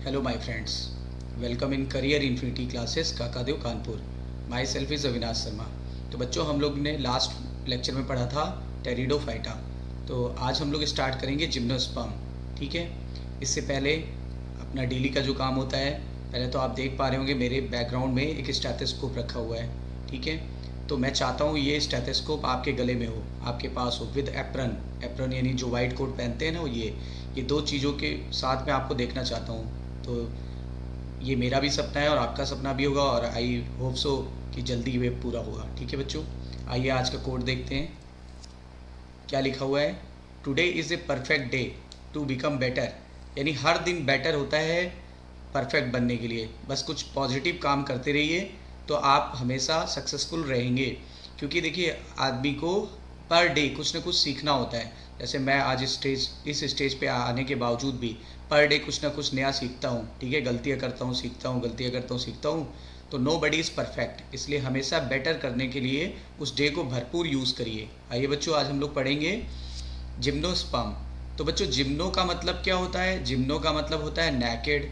Hello my friends, welcome in Career Infinity Classes Kakadeo Kanpur. Myself is Avinash Sharma. तो बच्चों हम लोग ने लास्ट लेक्चर में पढ़ा था टेरिडोफाइटा। तो आज हम लोग स्टार्ट करेंगे जिम्नोस्पर्म। ठीक है, इससे पहले अपना डेली का जो काम होता है, पहले तो आप देख पा रहे होंगे मेरे बैकग्राउंड में एक स्टेथोस्कोप रखा हुआ है। ठीक है, तो मैं चाहता हूँ ये स्टेथोस्कोप आपके गले में हो, आपके पास हो विद एप्रन। एप्रन यानी जो वाइट कोट पहनते हैं ना, वो ये दो चीज़ों के साथ में आपको देखना चाहता हूँ। तो ये मेरा भी सपना है और आपका सपना भी होगा, और आई होप सो कि जल्दी ये पूरा होगा। ठीक है बच्चों, आइए आज का कोड देखते हैं। क्या लिखा हुआ है? Today is a perfect day to become better. यानी हर दिन बेटर होता है परफेक्ट बनने के लिए। बस कुछ पॉजिटिव काम करते रहिए तो आप हमेशा सक्सेसफुल रहेंगे। क्योंकि देखिए, आदमी को पर डे कुछ ना कुछ सीखना होता है। जैसे मैं आज इस स्टेज पे आने के बावजूद भी पर डे कुछ ना कुछ नया सीखता हूँ। ठीक है, गलतियाँ करता हूँ, सीखता हूँ, गलतियाँ करता हूँ, सीखता हूँ। तो नो बडी इज़ परफेक्ट, इसलिए हमेशा बेटर करने के लिए उस डे को भरपूर यूज़ करिए। आइए बच्चों, आज हम लोग पढ़ेंगे जिम्नोस्पर्म। तो बच्चों, जिम्नो का मतलब क्या होता है? जिम्नो का मतलब होता है नेकेड।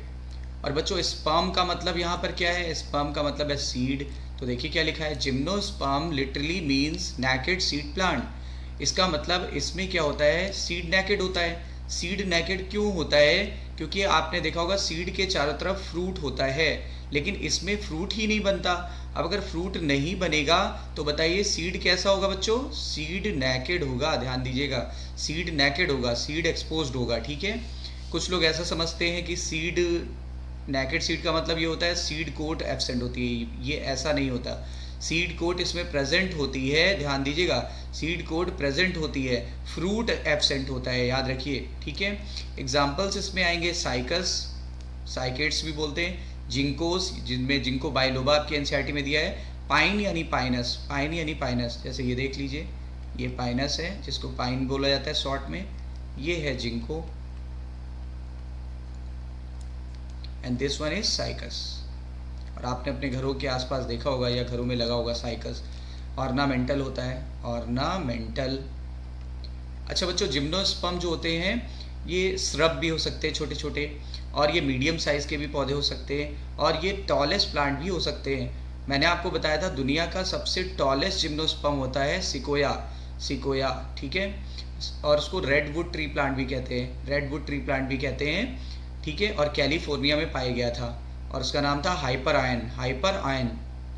और बच्चों, स्पर्म का मतलब यहाँ पर क्या है? स्पर्म का मतलब है सीड। तो देखिए क्या लिखा है, gymnosperm literally means naked seed plant. इसका मतलब इसमें क्या होता है, सीड नेकेड होता है। सीड नेकेड क्यों होता है? क्योंकि आपने देखा होगा सीड के चारों तरफ फ्रूट होता है, लेकिन इसमें फ्रूट ही नहीं बनता। अब अगर फ्रूट नहीं बनेगा तो बताइए सीड कैसा होगा बच्चों? सीड नेकेड होगा। ध्यान दीजिएगा, सीड नेकेड होगा, सीड एक्सपोज्ड होगा। ठीक है, कुछ लोग ऐसा समझते हैं कि सीड नेकेड सीड का मतलब ये होता है सीड कोट एब्सेंट होती है। ये ऐसा नहीं होता, सीड कोट इसमें प्रेजेंट होती है। ध्यान दीजिएगा, सीड कोट प्रेजेंट होती है, फ्रूट एब्सेंट होता है, याद रखिए। ठीक है, एग्जाम्पल्स इसमें आएंगे साइकस, साइकेट्स भी बोलते हैं, जिंकोस, जिनमें जिंको बाइलोबा आपके एनसीईआरटी में दिया है, पाइन यानी पाइनस, पाइन यानी पाइनस। जैसे ये देख लीजिए, ये पाइनस है जिसको पाइन बोला जाता है शॉर्ट में, ये है ginkgo, and this one is cycas. और आपने अपने घरों के आसपास देखा होगा या घरों में लगा होगा साइकस। ऑर्नामेंटल होता है, ऑर्नामेंटल। अच्छा बच्चों, जिम्नोस्पर्म जो होते हैं ये श्रब भी हो सकते हैं छोटे छोटे, और ये मीडियम साइज़ के भी पौधे हो सकते हैं, और ये टॉलेस्ट प्लांट भी हो सकते हैं। मैंने आपको बताया था दुनिया का सबसे टॉलेस्ट जिम्नोस्पर्म होता है सिकोया, सिकोया। ठीक है, और उसको रेडवुड ट्री प्लांट भी कहते हैं, रेडवुड ट्री प्लांट भी कहते हैं। ठीक है, और कैलिफोर्निया में पाया गया था, और उसका नाम था hyper ion, hyper ion.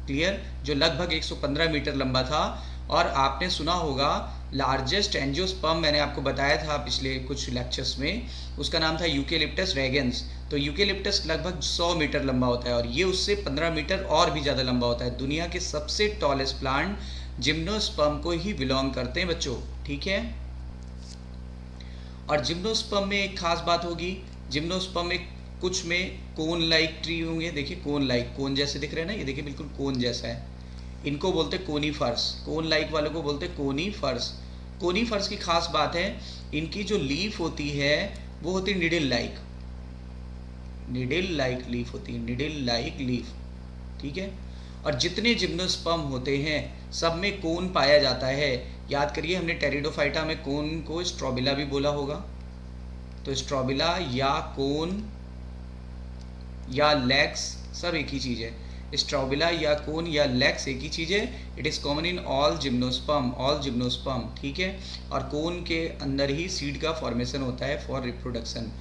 Clear, जो लगभग 115 मीटर लंबा था। और आपने सुना होगा लार्जेस्ट एंजियोस्पर्म, मैंने आपको बताया था पिछले कुछ लेक्चर्स में, उसका नाम था यूकेलिप्टस रेगेंस। तो यूकेलिप्टस लगभग 100 मीटर लंबा होता है, और ये उससे 15 मीटर और भी ज़्यादा लंबा होता है। दुनिया के सबसे टॉलेस्ट प्लांट जिम्नोस्पर्म को ही बिलोंग करते हैं बच्चों। ठीक है, और जिम्नोस्पर्म में एक खास बात होगी, जिम्नोस्पर्म में कुछ में कोन लाइक ट्री होंगे। देखिए कोन लाइक, कोन जैसे दिख रहे हैं ना, ये देखिए बिल्कुल कोन जैसा है। इनको बोलते कोनीफर्स, कोन लाइक वालों को बोलते कोनीफर्स। कोनीफर्स की खास बात है, इनकी जो लीफ होती है वो होती है needle like, needle like leaf होती है, निडिल लाइक लीफ। ठीक है, और जितने जिम्नोस्पर्म होते हैं सब में कोन पाया जाता है। याद करिए, हमने टेरिडोफाइटा में कोन को स्ट्रोबिला भी बोला होगा। तो स्ट्रोबिला या कोन या लेग्स सब एक ही चीज़ है। स्ट्रोबिला या कोन या लेग्स एक ही चीज़ है। It is common in all gymnosperm, all gymnosperm. ठीक है, और कोन के अंदर ही सीड का फॉर्मेशन होता है फॉर रिप्रोडक्शन।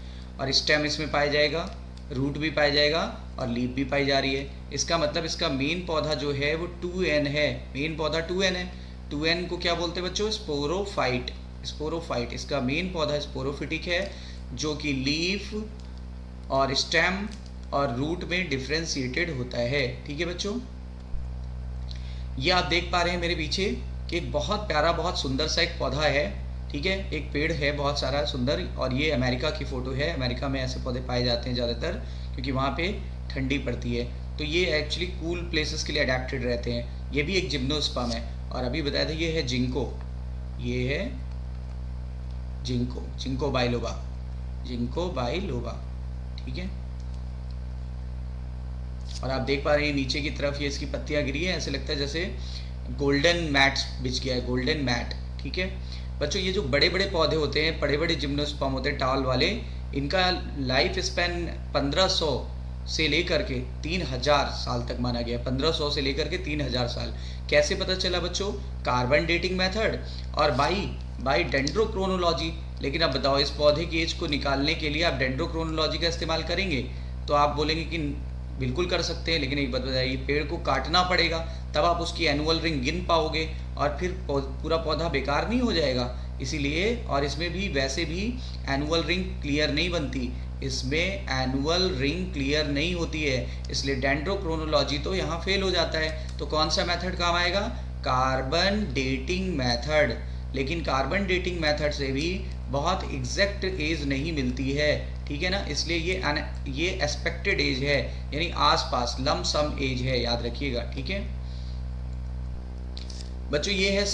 और स्टेम इसमें पाया जाएगा, रूट भी पाया जाएगा, और लीफ भी पाई जा रही है। इसका मतलब इसका मेन पौधा जो है वो 2n है, मेन पौधा 2n है। 2n को क्या बोलते हैं बच्चों? Sporophyte, sporophyte. इसका मेन पौधा स्पोरोफिटिक है, जो कि लीफ और स्टेम और रूट में डिफ्रेंशिएटेड होता है। ठीक है बच्चों, ये आप देख पा रहे हैं मेरे पीछे कि एक बहुत प्यारा, बहुत सुंदर सा एक पौधा है। ठीक है, एक पेड़ है बहुत सारा सुंदर, और ये अमेरिका की फ़ोटो है। अमेरिका में ऐसे पौधे पाए जाते हैं ज़्यादातर, क्योंकि वहाँ पे ठंडी पड़ती है। तो ये एक्चुअली कूल प्लेसेस के लिए अडेप्टेड रहते हैं। ये भी एक जिम्नोस्पर्म है। और अभी बताया था ये है जिंको, ये है ginkgo, ginkgo biloba, ginkgo biloba. ठीक है, और आप देख पा रहे हैं नीचे की तरफ ये इसकी पत्तियां गिरी है, ऐसे लगता है जैसे गोल्डन मैट बिछ गया है, गोल्डन मैट। ठीक है, बच्चों ये जो बड़े बड़े पौधे होते हैं, बड़े बड़े जिम्नोस्पर्म होते हैं टाल वाले, इनका लाइफ स्पैन 1500 से लेकर के 3000 साल तक माना गया। 1500 से लेकर के 3000 साल। कैसे पता चला बच्चों? कार्बन डेटिंग मेथड और बाई डेंड्रोक्रोनोलॉजी। लेकिन अब बताओ, इस पौधे की एज को निकालने के लिए आप डेंड्रोक्रोनोलॉजी का इस्तेमाल करेंगे? तो आप बोलेंगे कि बिल्कुल कर सकते हैं, लेकिन एक बात बताइए, पेड़ को काटना पड़ेगा, तब आप उसकी एनुअल रिंग गिन पाओगे, और फिर पूरा पौधा बेकार नहीं हो जाएगा। इसीलिए, और इसमें भी वैसे भी एनुअल रिंग क्लियर नहीं बनती, इसमें एनुअल रिंग क्लियर नहीं होती है, इसलिए डेंड्रोक्रोनोलॉजी तो यहाँ फेल हो जाता है। तो कौन सा मेथड काम आएगा? Carbon dating method. लेकिन कार्बन डेटिंग मेथड से भी बहुत एग्जैक्ट एज नहीं मिलती है, ठीक है ना, इसलिए ये एक्सपेक्टेड एज है, यानी आसपास लम सम एज है, याद रखिएगा, ठीक है बच्चों। ये है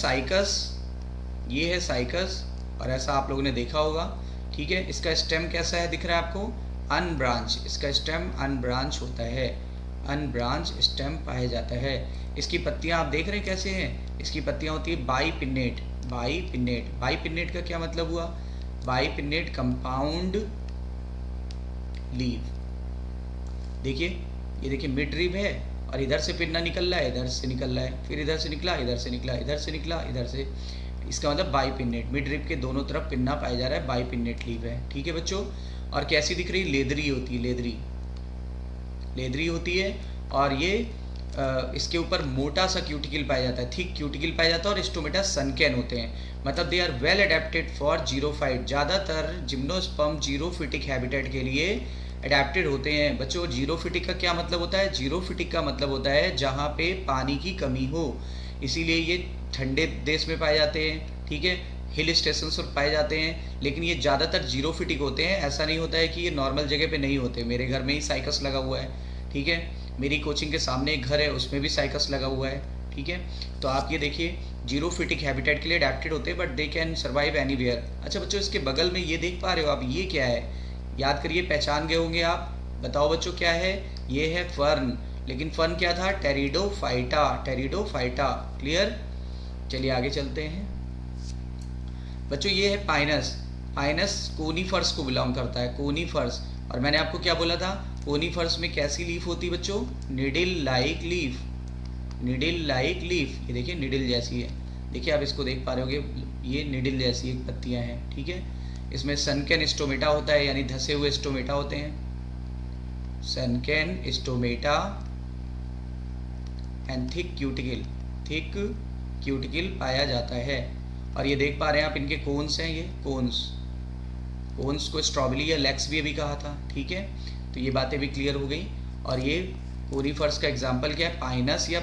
साइकस, और ऐसा आप लोगों ने देखा होगा, ठीक है। इसका स्टेम कैसा है, दिख रहा है आपको? अनब्रांच। इसका स्टेम अनब्रांच होता है, अनब्रांच स्टेम पाया जाता है। इसकी पत्तियां आप देख रहे हैं कैसे हैं? इसकी पत्तियां होती है बाईपिन्नेट। बाईपिन्नेट का क्या मतलब हुआ? बाईपिन्नेट कंपाउंड लीव। देखिए, ये देखिए मिड रिब है, और इधर से पिन्ना निकल रहा है, इधर से निकल रहा है, फिर इधर से निकला, इधर से निकला, इधर से निकला, इधर से। इसका मतलब बाईपिन्नेट, मिड रिब के दोनों तरफ पिन्ना पाया जा रहा है, बाईपिन्नेट लीव है, ठीक है बच्चों। और कैसी दिख रही? लेदरी होती है, लेदरी होती है, और ये इसके ऊपर मोटा सा क्यूटिकल पाया जाता है, थिक क्यूटिकल पाया जाता है, और स्टोमेटा सनकैन होते हैं, मतलब they are well adapted for xerophyte. ज़्यादातर जिम्नोस्पर्म जीरोफिटिक हैबिटेट के लिए अडेप्टेड होते हैं बच्चों। जीरोफिटिक का क्या मतलब होता है? जीरोफिटिक का मतलब होता है जहाँ पे पानी की कमी हो, इसीलिए ये ठंडे देश में पाए जाते हैं, ठीक है, हिल स्टेशन पर पाए जाते हैं, लेकिन ये ज़्यादातर जीरोफिटिक होते हैं। ऐसा नहीं होता है कि ये नॉर्मल जगह पे नहीं होते। मेरे घर में ही साइकस लगा हुआ है, ठीक है, मेरी कोचिंग के सामने एक घर है, उसमें भी साइकस लगा हुआ है, ठीक है। तो आप ये देखिए, जीरोफिटिक हैबिटेट के लिए अडेप्टेड होते हैं, but they can survive anywhere. अच्छा बच्चों, इसके बगल में ये देख पा रहे हो आप, ये क्या है? याद करिए, पहचान गए होंगे आप, बताओ बच्चों क्या है? ये है फर्न। लेकिन फर्न क्या था? Pteridophyta, pteridophyta. क्लियर? चलिए आगे चलते हैं बच्चों। ये है पाइनस। पाइनस कोनीफर्स को बिलोंग करता है, कोनीफर्स। और मैंने आपको क्या बोला था? कोनीफर्स में कैसी लीफ होती है बच्चों? Needle like leaf, needle like leaf. ये देखिए निडिल जैसी है, देखिए आप इसको देख पा रहे होगे, ये निडिल जैसी एक पत्तियां हैं, ठीक है। इसमें सनकैन स्टोमेटा होता है, यानी धसे हुए स्टोमेटा होते हैं, सनकैन स्टोमेटा एंड थिक क्यूटिकल पाया जाता है। और ये देख पा रहे हैं आप, इनके कोन्स हैं, ये कोन्स को स्ट्रॉबेरी या लेक्स भी अभी कहा था, ठीक है। तो ये बातें भी क्लियर हो गई। और ये कोनीफर्स का एग्जाम्पल क्या है? पाइनस या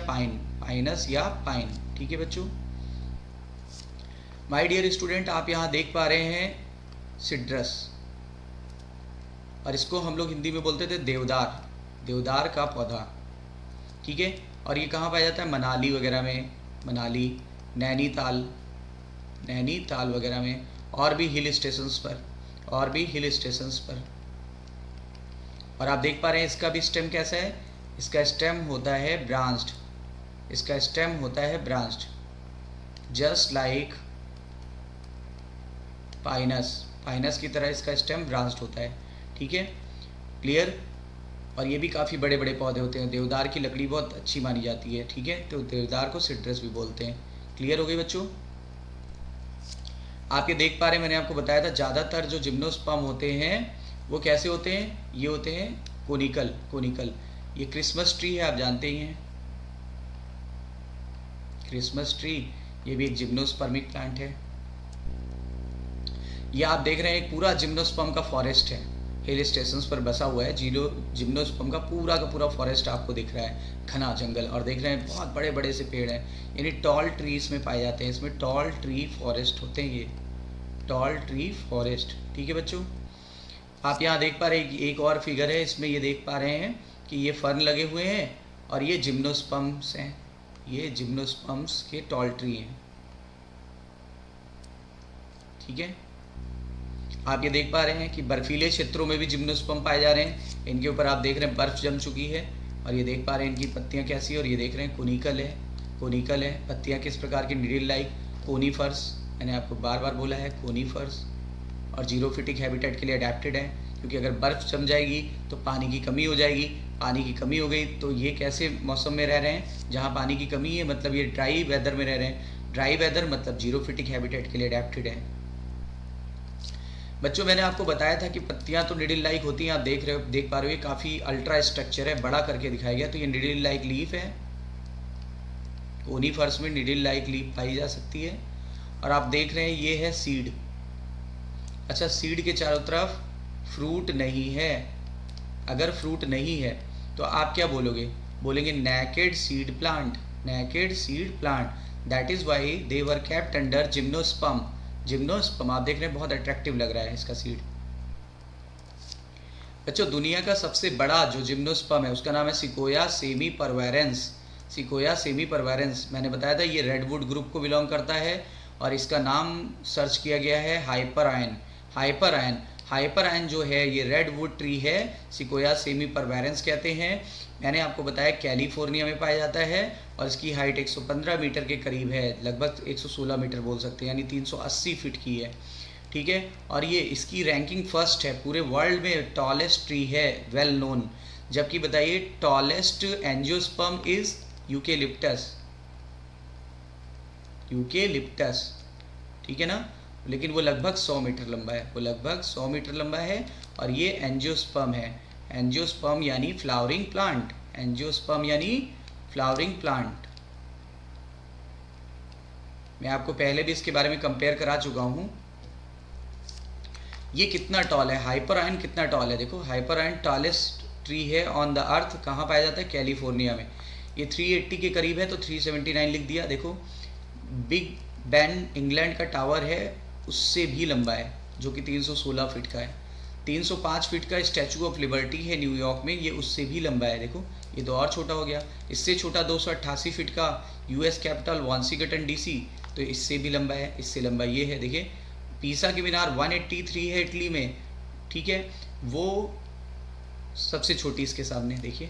पाइन, ठीक है बच्चों। माय डियर स्टूडेंट, आप यहाँ देख पा रहे हैं सिड्रस, और इसको हम लोग हिंदी में बोलते थे देवदार का पौधा, ठीक है। और ये कहाँ पाया जाता है? मनाली वगैरह में, मनाली, नैनीताल वगैरह में, और भी हिल स्टेशंस पर। और आप देख पा रहे हैं इसका भी स्टेम कैसा है? इसका स्टेम होता है ब्रांच्ड, जस्ट लाइक पाइनस की तरह इसका स्टेम ब्रांच्ड होता है, ठीक है। क्लियर? और ये भी काफ़ी बड़े बड़े पौधे होते हैं। देवदार की लकड़ी बहुत अच्छी मानी जाती है, ठीक है, तो देवदार को सिट्रस भी बोलते हैं। क्लियर हो गई बच्चों? आप ये देख पा रहे हैं, मैंने आपको बताया था ज़्यादातर जो जिम्नोस्पर्म होते हैं वो कैसे होते हैं? ये होते हैं कोनिकल। ये क्रिसमस ट्री है, आप जानते ही हैं क्रिसमस ट्री, ये भी एक जिम्नोस्पर्मिक प्लांट है। ये आप देख रहे हैं एक पूरा जिम्नोस्पर्म का फॉरेस्ट है, हिल स्टेशंस पर बसा हुआ है। जिम्नोस्पर्म का पूरा फॉरेस्ट आपको दिख रहा है, घना जंगल। और देख रहे हैं बहुत बड़े बड़े से पेड़ हैं, यानी टॉल ट्रीज में पाए जाते हैं। इसमें टॉल ट्री फॉरेस्ट होते हैं, ये टॉल ट्री फॉरेस्ट, ठीक है बच्चों। आप यहाँ देख पा रहे हैं एक और फिगर है, इसमें ये देख पा रहे हैं कि ये फर्न लगे हुए हैं, और ये जिम्नोस्पर्म्स हैं, ये जिम्नोस्पर्म्स के टॉल ट्री हैं, ठीक है। आप ये देख पा रहे हैं कि बर्फीले क्षेत्रों में भी जिम्नोस्पर्म पाए जा रहे हैं। इनके ऊपर आप देख रहे हैं बर्फ़ जम चुकी है, और ये देख पा रहे हैं इनकी पत्तियां कैसी है। और ये देख रहे हैं कोनिकल है, पत्तियां किस प्रकार की? निडिल लाइक, कोनीफर्स, मैंने आपको बार बार बोला है, कोनीफर्स और जीरोफिटिक हैबिटेट के लिए अडेप्टेड है, क्योंकि अगर बर्फ़ जम जाएगी तो पानी की कमी हो जाएगी, पानी की कमी हो गई तो ये कैसे मौसम में रह रहे हैं, जहाँ पानी की कमी है, मतलब ये ड्राई वेदर में रह रहे हैं। ड्राई वेदर मतलब जीरोफिटिक हैबिटेट के लिए अडेप्टेड है। बच्चों मैंने आपको बताया था कि पत्तियां तो निडिल लाइक होती हैं, आप देख पा रहे हो, ये काफ़ी अल्ट्रा स्ट्रक्चर है, बड़ा करके दिखाया गया, तो ये निडिल लाइक लीफ है। कोनीफर्स में निडिल लाइक लीफ पाई जा सकती है। और आप देख रहे हैं ये है सीड। अच्छा, सीड के चारों तरफ फ्रूट नहीं है। अगर फ्रूट नहीं है तो आप क्या बोलोगे? बोलेंगे naked seed plant, naked seed plant. That is why they were kept under gymnosperm. Gymnosperm आप देख रहे हैं, बहुत अट्रैक्टिव लग रहा है इसका सीड। बच्चों दुनिया का सबसे बड़ा जो जिम्नोस्पर्म है उसका नाम है सिकोया सेमीपरवेरेंस। सिकोया सेमीपरवेरेंस, मैंने बताया था ये रेडवुड ग्रुप को बिलोंग करता है और इसका नाम सर्च किया गया है hyper ion. Hyper ion, hyper ion जो है ये रेडवुड ट्री है, सिकोया सेमीपरवेरेंस कहते हैं। मैंने आपको बताया कैलिफोर्निया में पाया जाता है और इसकी हाइट 115 मीटर के करीब है, लगभग 116 मीटर बोल सकते हैं, यानी 380 फीट की है। ठीक है, और ये इसकी रैंकिंग फर्स्ट है पूरे वर्ल्ड में, टॉलेस्ट ट्री है, वेल नोन। जबकि बताइए tallest angiosperm is eucalyptus, eucalyptus, ठीक है ना, लेकिन वो लगभग 100 मीटर लंबा है, वो लगभग 100 मीटर लंबा है। और ये एंजियोस्पर्म है, एंजियोस्पर्म यानी फ्लावरिंग प्लांट, एंजियोस्पर्म यानी फ्लावरिंग प्लांट। मैं आपको पहले भी इसके बारे में कंपेयर करा चुका हूँ। ये कितना टॉल है, हाइपर आयन कितना टॉल है, देखो हाइपर आयन टॉलेस्ट ट्री है ऑन द अर्थ, कहाँ पाया जाता है? कैलिफोर्निया में। ये 380 के करीब है तो 379 लिख दिया। देखो बिग बेन इंग्लैंड का टावर है, उससे भी लंबा है, जो कि 316 फीट का है। 305 फीट का स्टैचू ऑफ लिबर्टी है न्यूयॉर्क में, ये उससे भी लंबा है। देखो ये तो और छोटा हो गया। इससे छोटा 288 फीट का यूएस कैपिटल वाशिंगटन डीसी, तो इससे भी लंबा है, इससे लंबा ये है। देखिए पीसा की मीनार 183 है इटली में, ठीक है, वो सबसे छोटी इसके सामने, देखिए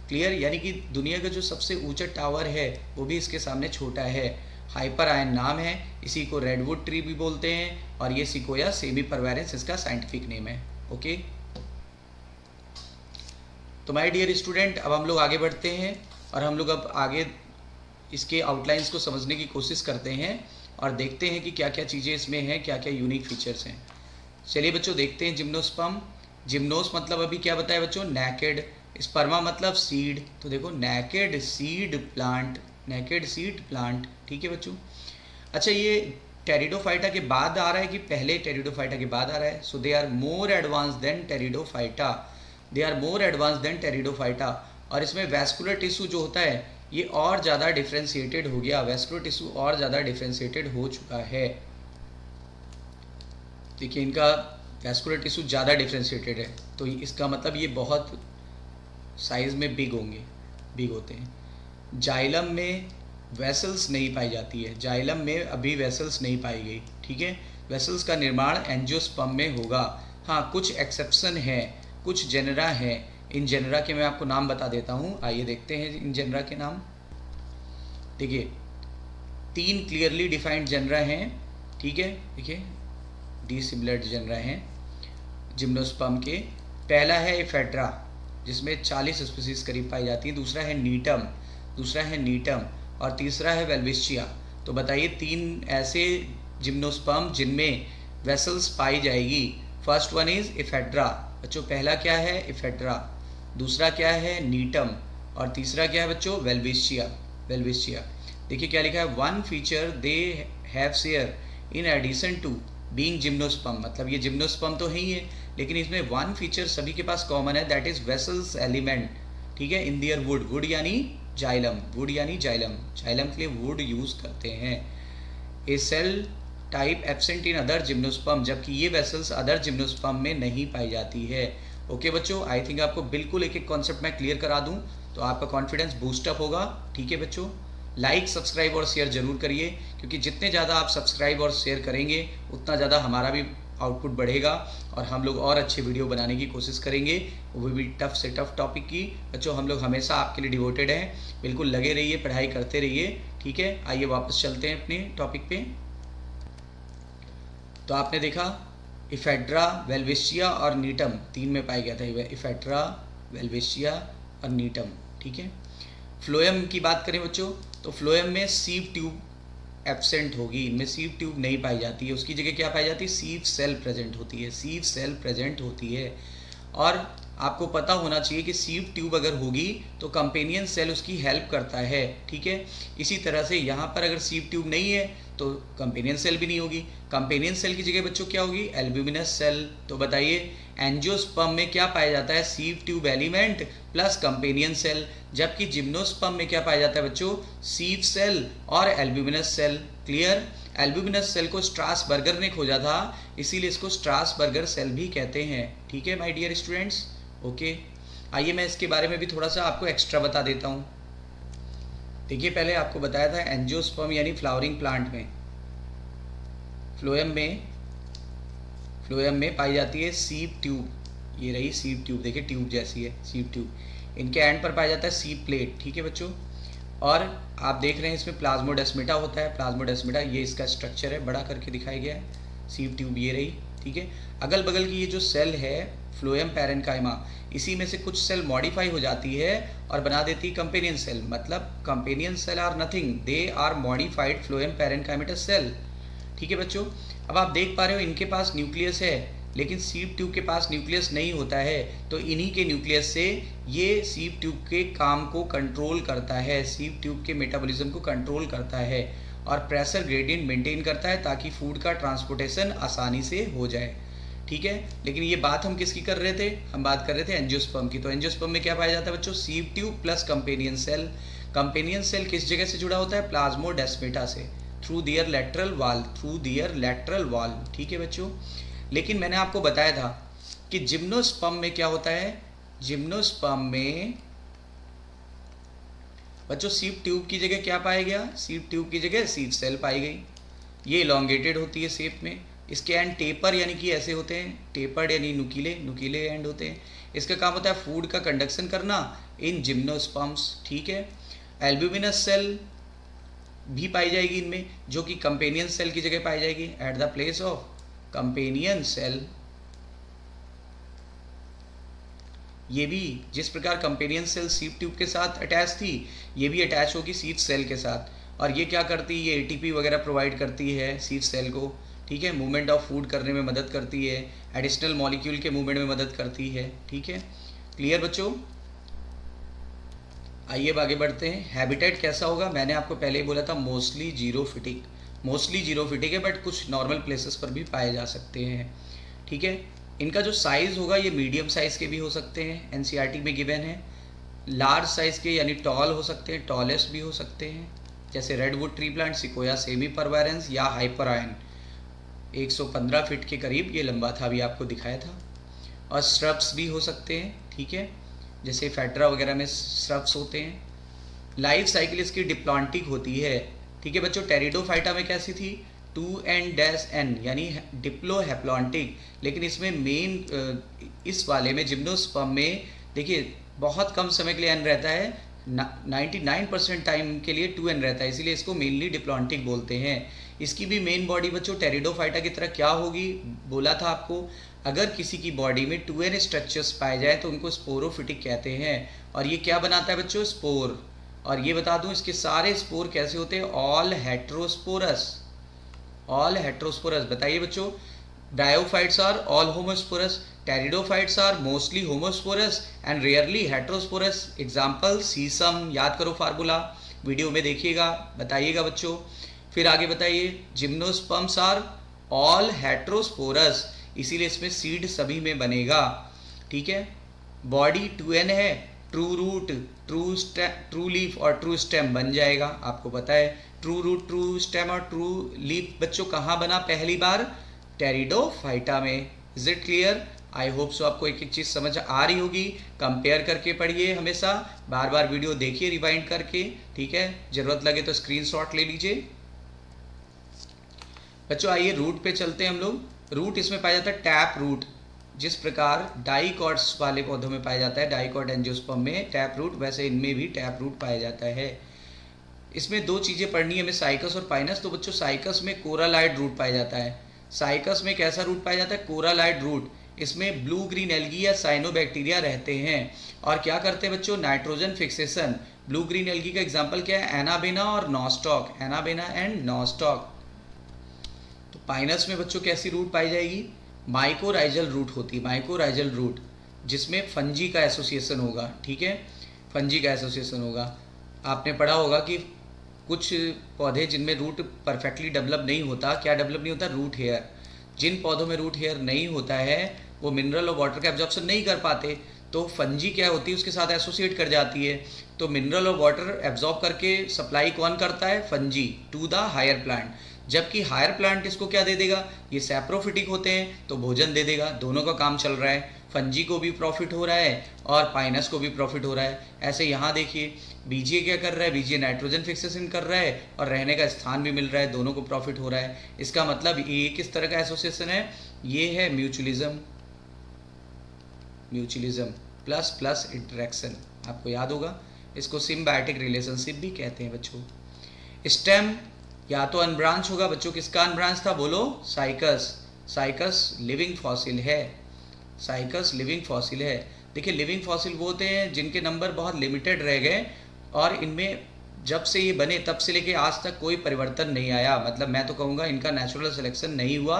क्लियर, यानी कि दुनिया का जो सबसे ऊंचा टावर है वो भी इसके सामने छोटा है। हाइपर आयन नाम है, इसी को रेडवुड ट्री भी बोलते हैं और ये सिकोया सेमीपरवेरेंस इसका साइंटिफिक नेम है। ओके, तो माय डियर स्टूडेंट, अब हम लोग आगे बढ़ते हैं और हम लोग अब आगे इसके आउटलाइंस को समझने की कोशिश करते हैं और देखते हैं कि क्या क्या चीज़ें इसमें हैं, क्या क्या यूनिक फीचर्स हैं। चलिए बच्चों देखते हैं जिम्नोस्पर्म। जिम्नोस मतलब अभी क्या बताया बच्चों? नेकेड। स्पर्मा मतलब सीड, तो देखो naked seed plant, naked seed plant, ठीक है बच्चों। अच्छा, ये टेरिडोफाइटा के बाद आ रहा है कि पहले टेरिडोफाइटा के बाद आ रहा है? So they are more advance than pteridophyta, they are more advance than pteridophyta. और इसमें वैस्कुलर टिश्यू जो होता है ये और ज़्यादा डिफ्रेंशिएटेड हो गया, वैस्कुलर टिश्यू और ज़्यादा डिफ्रेंशिएटेड हो चुका है। देखिए इनका वैस्कुलर टिश्यू ज़्यादा डिफ्रेंशिएटेड है, तो इसका मतलब ये बहुत साइज़ में बिग होंगे, बिग होते हैं। जाइलम में वेसल्स नहीं पाई जाती है, जाइलम में अभी वेसल्स नहीं पाई गई, ठीक है। वेसल्स का निर्माण एंजियोस्पर्म में होगा। हाँ, कुछ एक्सेप्शन है, कुछ जेनरा हैं। इन जेनरा के मैं आपको नाम बता देता हूँ, आइए देखते हैं इन जेनरा के नाम। देखिए 3 क्लियरली डिफाइंड जेनरा हैं, ठीक है, देखिए डिसिमिलर्ड जेनरा हैं जिम्नोस्पर्म के। पहला है इफेड्रा जिसमें 40 स्पीसीज करीब पाई जाती है, दूसरा है नीटम, और तीसरा है वेल्विशिया। तो बताइए 3 ऐसे जिम्नोस्पर्म जिनमें वेसल्स पाई जाएगी। फर्स्ट वन इज इफेड्रा, बच्चों पहला क्या है? इफेड्रा, दूसरा क्या है? नीटम, और तीसरा क्या है बच्चों? वेल्विशिया। देखिए क्या लिखा है, one feature they have share in addition to being gymnosperm, मतलब ये जिम्नोस्पर्म तो है ही है, लेकिन इसमें वन फीचर सभी के पास कॉमन है, दैट इज वेसल्स एलिमेंट, ठीक है, इन दियर वुड, वुड यानी जाइलम, जाइलम के लिए वुड यूज करते हैं। A cell type absent in other gymnosperm, जबकि ये वेसल्स अदर जिम्नोस्पर्म में नहीं पाई जाती है। ओके बच्चों, आई थिंक आपको बिल्कुल एक एक कॉन्सेप्ट मैं क्लियर करा दूं तो आपका कॉन्फिडेंस बूस्टअप होगा, ठीक है बच्चों। लाइक, सब्सक्राइब और शेयर जरूर करिए, क्योंकि जितने ज़्यादा आप सब्सक्राइब और शेयर करेंगे उतना ज़्यादा हमारा भी आउटपुट बढ़ेगा और हम लोग और अच्छे वीडियो बनाने की कोशिश करेंगे, वो भी टफ से टफ टॉपिक की। बच्चों हम लोग हमेशा आपके लिए डिवोटेड हैं, बिल्कुल लगे रहिए, पढ़ाई करते रहिए, ठीक है। आइए वापस चलते हैं अपने टॉपिक पे। तो आपने देखा इफेड्रा, वेल्वेशिया और नीटम, 3 में पाया गया था इफेड्रा, वेल्वेशिया और नीटम, ठीक है। फ्लोएम की बात करें बच्चों, तो फ्लोएम में सीव ट्यूब एब्सेंट होगी, इनमें सीव ट्यूब नहीं पाई जाती है, उसकी जगह क्या पाई जाती है, सीव सेल प्रेजेंट होती है, सीव सेल प्रेजेंट होती है। और आपको पता होना चाहिए कि सीव ट्यूब अगर होगी तो कंपेनियन सेल उसकी हेल्प करता है, ठीक है। इसी तरह से यहाँ पर अगर सीव ट्यूब नहीं है तो कंपेनियन सेल भी नहीं होगी। कंपेनियन सेल की जगह बच्चों क्या होगी, एल्ब्यूमिनस सेल। तो बताइए एंजियोस्पर्म में क्या पाया जाता है, sieve tube element plus companion cell, जबकि जिम्नोस्पर्म में क्या पाया जाता है बच्चों, सीव सेल और albuminous cell. Clear. Albuminous cell को स्ट्रासबर्गर ने खोजा था, इसीलिए इसको स्ट्रासबर्गर सेल भी कहते हैं, ठीक है माय डियर स्टूडेंट्स। ओके, आइए मैं इसके बारे में भी थोड़ा सा आपको एक्स्ट्रा बता देता हूँ। देखिए पहले आपको बताया था एंजियोस्पर्म यानी फ्लावरिंग प्लांट में, फ्लोएम में पाई जाती है सीव ट्यूब, ये रही सीव ट्यूब, देखिए ट्यूब जैसी है सीव ट्यूब। इनके एंड पर पाया जाता है सीव प्लेट, ठीक है बच्चों। और आप देख रहे हैं इसमें प्लाज्मोडेस्मेटा होता है, प्लाज्मोडेस्मेटा ये इसका स्ट्रक्चर है, बड़ा करके दिखाया गया है। सीव ट्यूब ये रही, ठीक है। अगल बगल की ये जो सेल है फ्लोएम पैरेन्काइमा, इसी में से कुछ सेल मॉडिफाई हो जाती है और बना देती है कंपेनियन सेल। मतलब companion cell are nothing, they are modified phloem parenchymatous cell, ठीक है बच्चों। अब आप देख पा रहे हो इनके पास न्यूक्लियस है, लेकिन सीव ट्यूब के पास न्यूक्लियस नहीं होता है, तो इन्हीं के न्यूक्लियस से ये सीव ट्यूब के काम को कंट्रोल करता है, सीव ट्यूब के मेटाबॉलिज्म को कंट्रोल करता है और प्रेशर ग्रेडियंट मेंटेन करता है ताकि फूड का ट्रांसपोर्टेशन आसानी से हो जाए, ठीक है। लेकिन ये बात हम किसकी कर रहे थे, हम बात कर रहे थे एंजियोस्पर्म की। तो एंजियोस्पर्म में क्या पाया जाता है बच्चों, sieve tube plus companion cell. Companion cell किस जगह से जुड़ा होता है, प्लाज्मोडेस्मेटा से, थ्रू दियर लैटरल वॉल, ठीक है बच्चों। लेकिन मैंने आपको बताया था कि जिम्नोस्पर्म में क्या होता है, जिम्नोस्पर्म में बच्चों सीव ट्यूब की जगह क्या पाया गया, सीव ट्यूब की जगह सीव सेल पाई गई। ये इलोंगेटेड होती है शेप में, इसके एंड टेपर यानी कि ऐसे होते हैं, टेपर्ड यानी नुकीले एंड होते हैं। इसका काम होता है फूड का कंडक्शन करना इन जिम्नोस्पर्म्स, ठीक है। एल्ब्यूमिनस सेल भी पाई जाएगी इनमें, जो कि कंपेनियन सेल की जगह पाई जाएगी at the place of companion cell. ये भी जिस प्रकार कंपेनियन सेल सीव ट्यूब के साथ अटैच थी, ये भी अटैच होगी सीव सेल के साथ। और ये क्या करती है, ये एटीपी वगैरह प्रोवाइड करती है सीव सेल को, ठीक है। मूवमेंट ऑफ फूड करने में मदद करती है, एडिशनल मॉलिक्यूल के मूवमेंट में मदद करती है, ठीक है। क्लियर बच्चों। आइए अब आगे बढ़ते हैं। हैबिटेट कैसा होगा, मैंने आपको पहले ही बोला था मोस्टली जीरोफिटिक है, बट कुछ नॉर्मल प्लेसेस पर भी पाए जा सकते हैं, ठीक है। इनका जो साइज़ होगा ये मीडियम साइज़ के भी हो सकते हैं, एनसीईआरटी में गिवन है। लार्ज साइज़ के यानी टॉल हो सकते हैं, टॉलेस्ट भी हो सकते हैं, जैसे रेडवुड ट्री प्लांट, सिकोया सेमीपरवायरेंस या हाइपरायन, 115 फीट के करीब ये लंबा था, अभी आपको दिखाया था। और श्रब्स भी हो सकते हैं, ठीक है, जैसे फेड्रा वगैरह में श्रब्स होते हैं। लाइफ साइकिल इसकी डिप्लॉन्टिक होती है, ठीक है बच्चों। टेरिडोफाइटा में कैसी थी, 2n-n यानी डिप्लोहेप्लॉन्टिक, लेकिन इसमें मेन इस वाले में जिम्नोस्पर्म में देखिए बहुत कम समय के लिए n रहता है, 99% टाइम के लिए 2n रहता है, इसीलिए इसको मेनली डिप्लॉन्टिक बोलते हैं। इसकी भी मेन बॉडी बच्चों टेरिडोफाइटा की तरह क्या होगी, बोला था आपको, अगर किसी की बॉडी में 2n स्ट्रक्चर्स पाए जाए तो उनको स्पोरोफिटिक कहते हैं। और ये क्या बनाता है बच्चों, स्पोर। और ये बता दूं इसके सारे स्पोर कैसे होते हैं, ऑल हेट्रोस्पोरस। बताइए बच्चों, bryophytes are all homosporous, pteridophytes are mostly homosporous and rarely heterosporous. Example सीसम, याद करो फार्मूला, वीडियो में देखिएगा, बताइएगा बच्चों। फिर आगे बताइए, जिम्नोस्पर्म्स आर ऑल हेट्रोस्पोरस, इसीलिए इसमें सीड सभी में बनेगा, ठीक है। बॉडी 2n है, ट्रू रूट, ट्रू लीफ और ट्रू स्टेम बन जाएगा, आपको पता है। ट्रू रूट, ट्रू स्टेम और ट्रू लीफ बच्चों कहाँ बना पहली बार, टेरिडोफाइटा में। Is it clear, I hope so आपको एक एक चीज़ समझ आ रही होगी। कंपेयर करके पढ़िए, हमेशा बार बार वीडियो देखिए रिवाइंड करके, ठीक है। ज़रूरत लगे तो स्क्रीनशॉट ले लीजिए बच्चों। आइए रूट पे चलते हैं हम लोग। रूट इसमें पाया जाता है टैप रूट, जिस प्रकार डाइकॉट्स वाले पौधों में पाया जाता है, डाइकॉट एंजियोस्पर्म में टैप रूट, वैसे इनमें भी टैप रूट पाया जाता है। इसमें दो चीज़ें पढ़नी है हमें, साइकस और पाइनस। तो बच्चों साइकस में कोरालाइड रूट पाया जाता है, साइकस में कैसा रूट पाया जाता है? कोरालाइड रूट। इसमें ब्लू ग्रीन एल्गी या साइनोबैक्टीरिया रहते हैं और क्या करते हैं बच्चों? Nitrogen fixation. Blue green algae का एग्जांपल क्या है? एनाबेना और नॉस्टॉक, एनाबेना एंड नॉस्टॉक। तो पाइनस में बच्चों कैसी रूट पाई जाएगी? माइकोराइजल रूट होती है, माइकोराइजल रूट, जिसमें फंजी का एसोसिएशन होगा। ठीक है, फंजी का एसोसिएशन होगा। आपने पढ़ा होगा कि कुछ पौधे जिनमें रूट परफेक्टली डेवलप नहीं होता, क्या डेवलप नहीं होता? Root hair. जिन पौधों में रूट हेयर नहीं होता है वो मिनरल और वाटर का एब्जॉर्प्शन नहीं कर पाते, तो फंजी क्या होती है? उसके साथ एसोसिएट कर जाती है। तो मिनरल और वाटर एब्जॉर्ब करके सप्लाई कौन करता है? Fungi to the higher plant. जबकि हायर प्लांट इसको क्या दे देगा? ये सैप्रोफिटिक होते हैं तो भोजन दे देगा। दोनों का काम चल रहा है, फंजी को भी प्रॉफिट हो रहा है और पाइनस को भी प्रॉफिट हो रहा है। ऐसे यहाँ देखिए, बीजीए क्या कर रहा है? बीजीए नाइट्रोजन फिक्सेशन कर रहा है और रहने का स्थान भी मिल रहा है, दोनों को प्रॉफिट हो रहा है। इसका मतलब ये किस तरह का एसोसिएशन है? ये है mutualism, mutualism plus plus interaction. आपको याद होगा, इसको सिम्बायोटिक रिलेशनशिप भी कहते हैं बच्चों। स्टेम या तो अनब्रांच होगा बच्चों। किसका अनब्रांच था? बोलो। साइकस। साइकस लिविंग फॉसिल है, साइकस लिविंग फॉसिल है। देखिए, लिविंग फॉसिल वो होते हैं जिनके नंबर बहुत लिमिटेड रह गए और इनमें जब से ये बने तब से लेके आज तक कोई परिवर्तन नहीं आया। मतलब मैं तो कहूँगा इनका नेचुरल सिलेक्शन नहीं हुआ,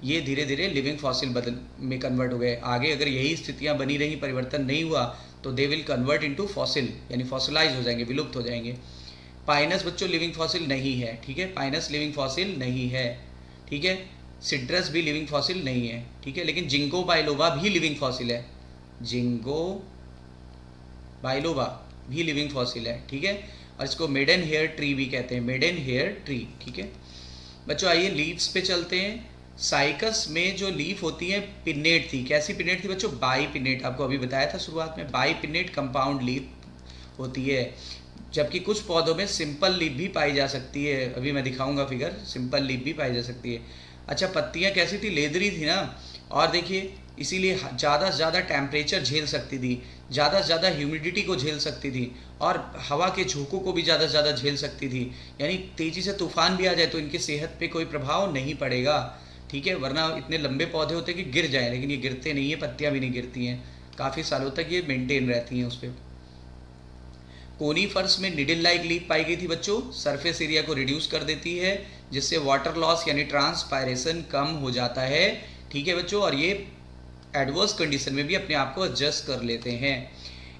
ये धीरे धीरे लिविंग फॉसिल बदल में कन्वर्ट हो गए। आगे अगर यही स्थितियाँ बनी रही, परिवर्तन नहीं हुआ, तो they will convert into fossil, यानी फॉसिलाइज हो जाएंगे, विलुप्त हो जाएंगे। पाइनस बच्चों लिविंग फॉसिल नहीं है। ठीक है, पाइनस लिविंग फॉसिल नहीं है। ठीक है, सिट्रस भी लिविंग फॉसिल नहीं है। ठीक है, लेकिन जिंगो बाइलोबा भी लिविंग फॉसिल है, जिंगो बाइलोबा भी लिविंग फॉसिल है। ठीक है, और इसको मेडन हेयर ट्री भी कहते हैं, मेडन हेयर ट्री। ठीक है बच्चों, आइए लीव्स पे चलते हैं। साइकस में जो लीफ होती है पिन्नेट थी। कैसी पिन्नेट थी बच्चों? By pennate. आपको अभी बताया था शुरुआत में, बाई पिन्नेट कंपाउंड लीफ होती है। जबकि कुछ पौधों में सिंपल लीफ भी पाई जा सकती है। अभी मैं दिखाऊंगा फिगर, सिंपल लीफ भी पाई जा सकती है। अच्छा, पत्तियां कैसी थी? लेदरी थी ना। और देखिए, इसीलिए ज़्यादा से ज़्यादा टेम्परेचर झेल सकती थी, ज़्यादा से ज़्यादा ह्यूमिडिटी को झेल सकती थी और हवा के झोंकों को भी ज़्यादा से ज़्यादा झेल सकती थी। यानी तेज़ी से तूफान भी आ जाए तो इनकी सेहत पे कोई प्रभाव नहीं पड़ेगा। ठीक है, वरना इतने लंबे पौधे होते कि गिर जाएँ, लेकिन ये गिरते नहीं है, पत्तियाँ भी नहीं गिरती हैं, काफ़ी सालों तक ये मेंटेन रहती हैं उस पर। कोनीफर्स में निडल लाइक लीफ पाई गई थी बच्चों। सरफेस एरिया को रिड्यूस कर देती है, जिससे वाटर लॉस यानी ट्रांसपायरेशन कम हो जाता है। ठीक है बच्चों, और ये एडवर्स कंडीशन में भी अपने आप को एडजस्ट कर लेते हैं।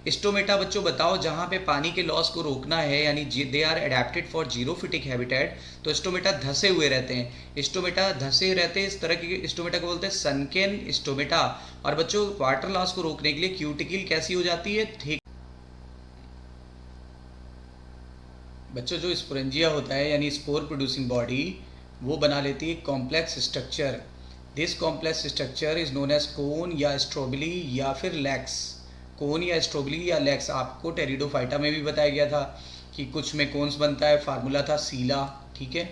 स्टोमेटा बच्चों बताओ, जहाँ पे पानी के लॉस को रोकना है, यानी they are adapted for xerophytic habitat, तो स्टोमेटा धसे हुए रहते हैं। स्टोमेटा धसे रहते हैं, इस तरह के स्टोमेटा को बोलते हैं सनकेन स्टोमेटा। और बच्चों, वाटर लॉस को रोकने के लिए क्यूटिकल कैसी हो जाती है? ठीक बच्चों, जो स्पोरेंजिया होता है यानी स्पोर प्रोड्यूसिंग बॉडी, वो बना लेती है complex structure. This complex structure is known as cone या स्ट्रोबली या फिर लैक्स। कोन या स्ट्रोबली या लैक्स। आपको टेरिडोफाइटा में भी बताया गया था कि कुछ में कोन्स बनता है, फार्मूला था सीला। ठीक है,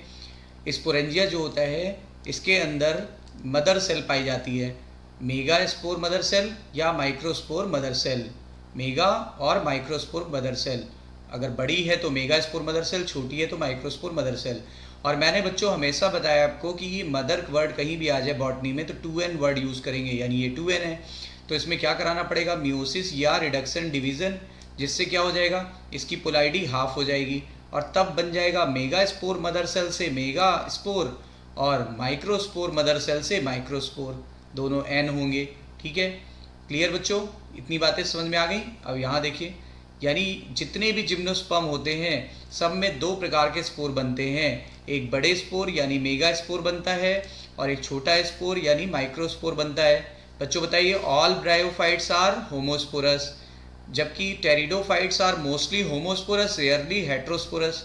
स्पोरेंजिया जो होता है इसके अंदर मदर सेल पाई जाती है, मेगा स्पोर मदर सेल या माइक्रोस्पोर मदर सेल। मेगा और माइक्रोस्पोर मदर सेल, अगर बड़ी है तो मेगा स्पोर मदर सेल, छोटी है तो माइक्रोस्पोर मदर सेल। और मैंने बच्चों हमेशा बताया आपको कि ये मदर वर्ड कहीं भी आ जाए बॉटनी में तो 2n वर्ड यूज़ करेंगे, यानी ये 2n है तो इसमें क्या कराना पड़ेगा? मियोसिस या रिडक्शन डिवीज़न, जिससे क्या हो जाएगा? इसकी पोलैरिटी हाफ हो जाएगी और तब बन जाएगा मेगा स्पोर मदर सेल से मेगा स्पोर और माइक्रोस्पोर मदर सेल से माइक्रोस्पोर, दोनों n होंगे। ठीक है, क्लियर बच्चों? इतनी बातें समझ में आ गई। अब यहाँ देखिए, यानी जितने भी जिम्नोस्पर्म होते हैं सब में दो प्रकार के स्पोर बनते हैं। एक बड़े स्पोर यानी मेगा स्पोर बनता है और एक छोटा स्पोर यानी माइक्रोस्पोर बनता है। बच्चों बताइए, ऑल ब्रायोफाइट्स आर होमोस्पोरस, जबकि pteridophytes are mostly homosporous, rarely heterosporous.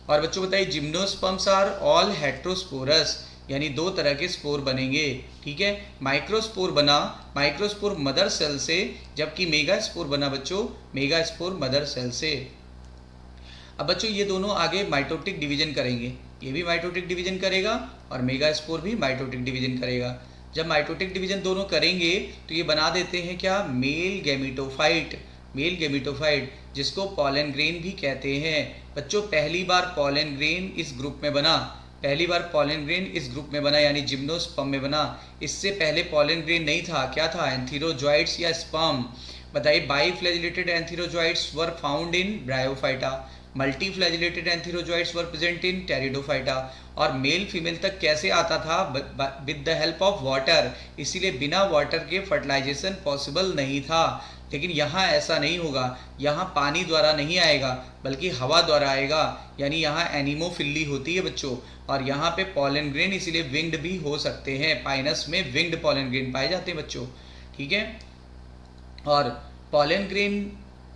और बच्चों बताइए, जिम्नोस्पर्म्स आर ऑल हेट्रोस्पोरस, यानी दो तरह के स्पोर बनेंगे। ठीक है, माइक्रोस्पोर बना माइक्रोस्पोर मदर सेल से, जबकि मेगा स्पोर बना बच्चों मेगा स्पोर मदर सेल से। अब बच्चों ये दोनों आगे माइटोटिक डिवीजन करेंगे, ये भी माइटोटिक डिवीजन करेगा और मेगा स्पोर भी माइटोटिक डिवीजन करेगा। जब माइटोटिक डिवीजन दोनों करेंगे तो ये बना देते हैं क्या? मेल गैमेटोफाइट, मेल गैमेटोफाइट, जिसको पॉलन ग्रेन भी कहते हैं। बच्चों पहली बार पॉलन ग्रेन इस ग्रुप में बना पहली बार पॉलन ग्रेन इस ग्रुप में बना यानी जिम्नोस्पर्म में बना। इससे पहले पॉलन ग्रेन नहीं था, क्या था? एंथीरोजॉइड्स या स्पर्म। बताइए, biflagellated antherozoids were found in bryophyta, multiflagellated antherozoids were present in pteridophyta. और मेल फीमेल तक कैसे आता था? With the help of water, इसीलिए बिना वाटर के फर्टिलाइजेशन पॉसिबल नहीं था। लेकिन यहाँ ऐसा नहीं होगा, यहाँ पानी द्वारा नहीं आएगा बल्कि हवा द्वारा आएगा, यानी यहाँ एनिमोफिली होती है बच्चों। और यहाँ पे पॉलन ग्रेन इसीलिए विंग्ड भी हो सकते हैं, पाइनस में विंग्ड पॉलन ग्रेन पाए जाते हैं बच्चों, ठीक है। और पॉलन ग्रेन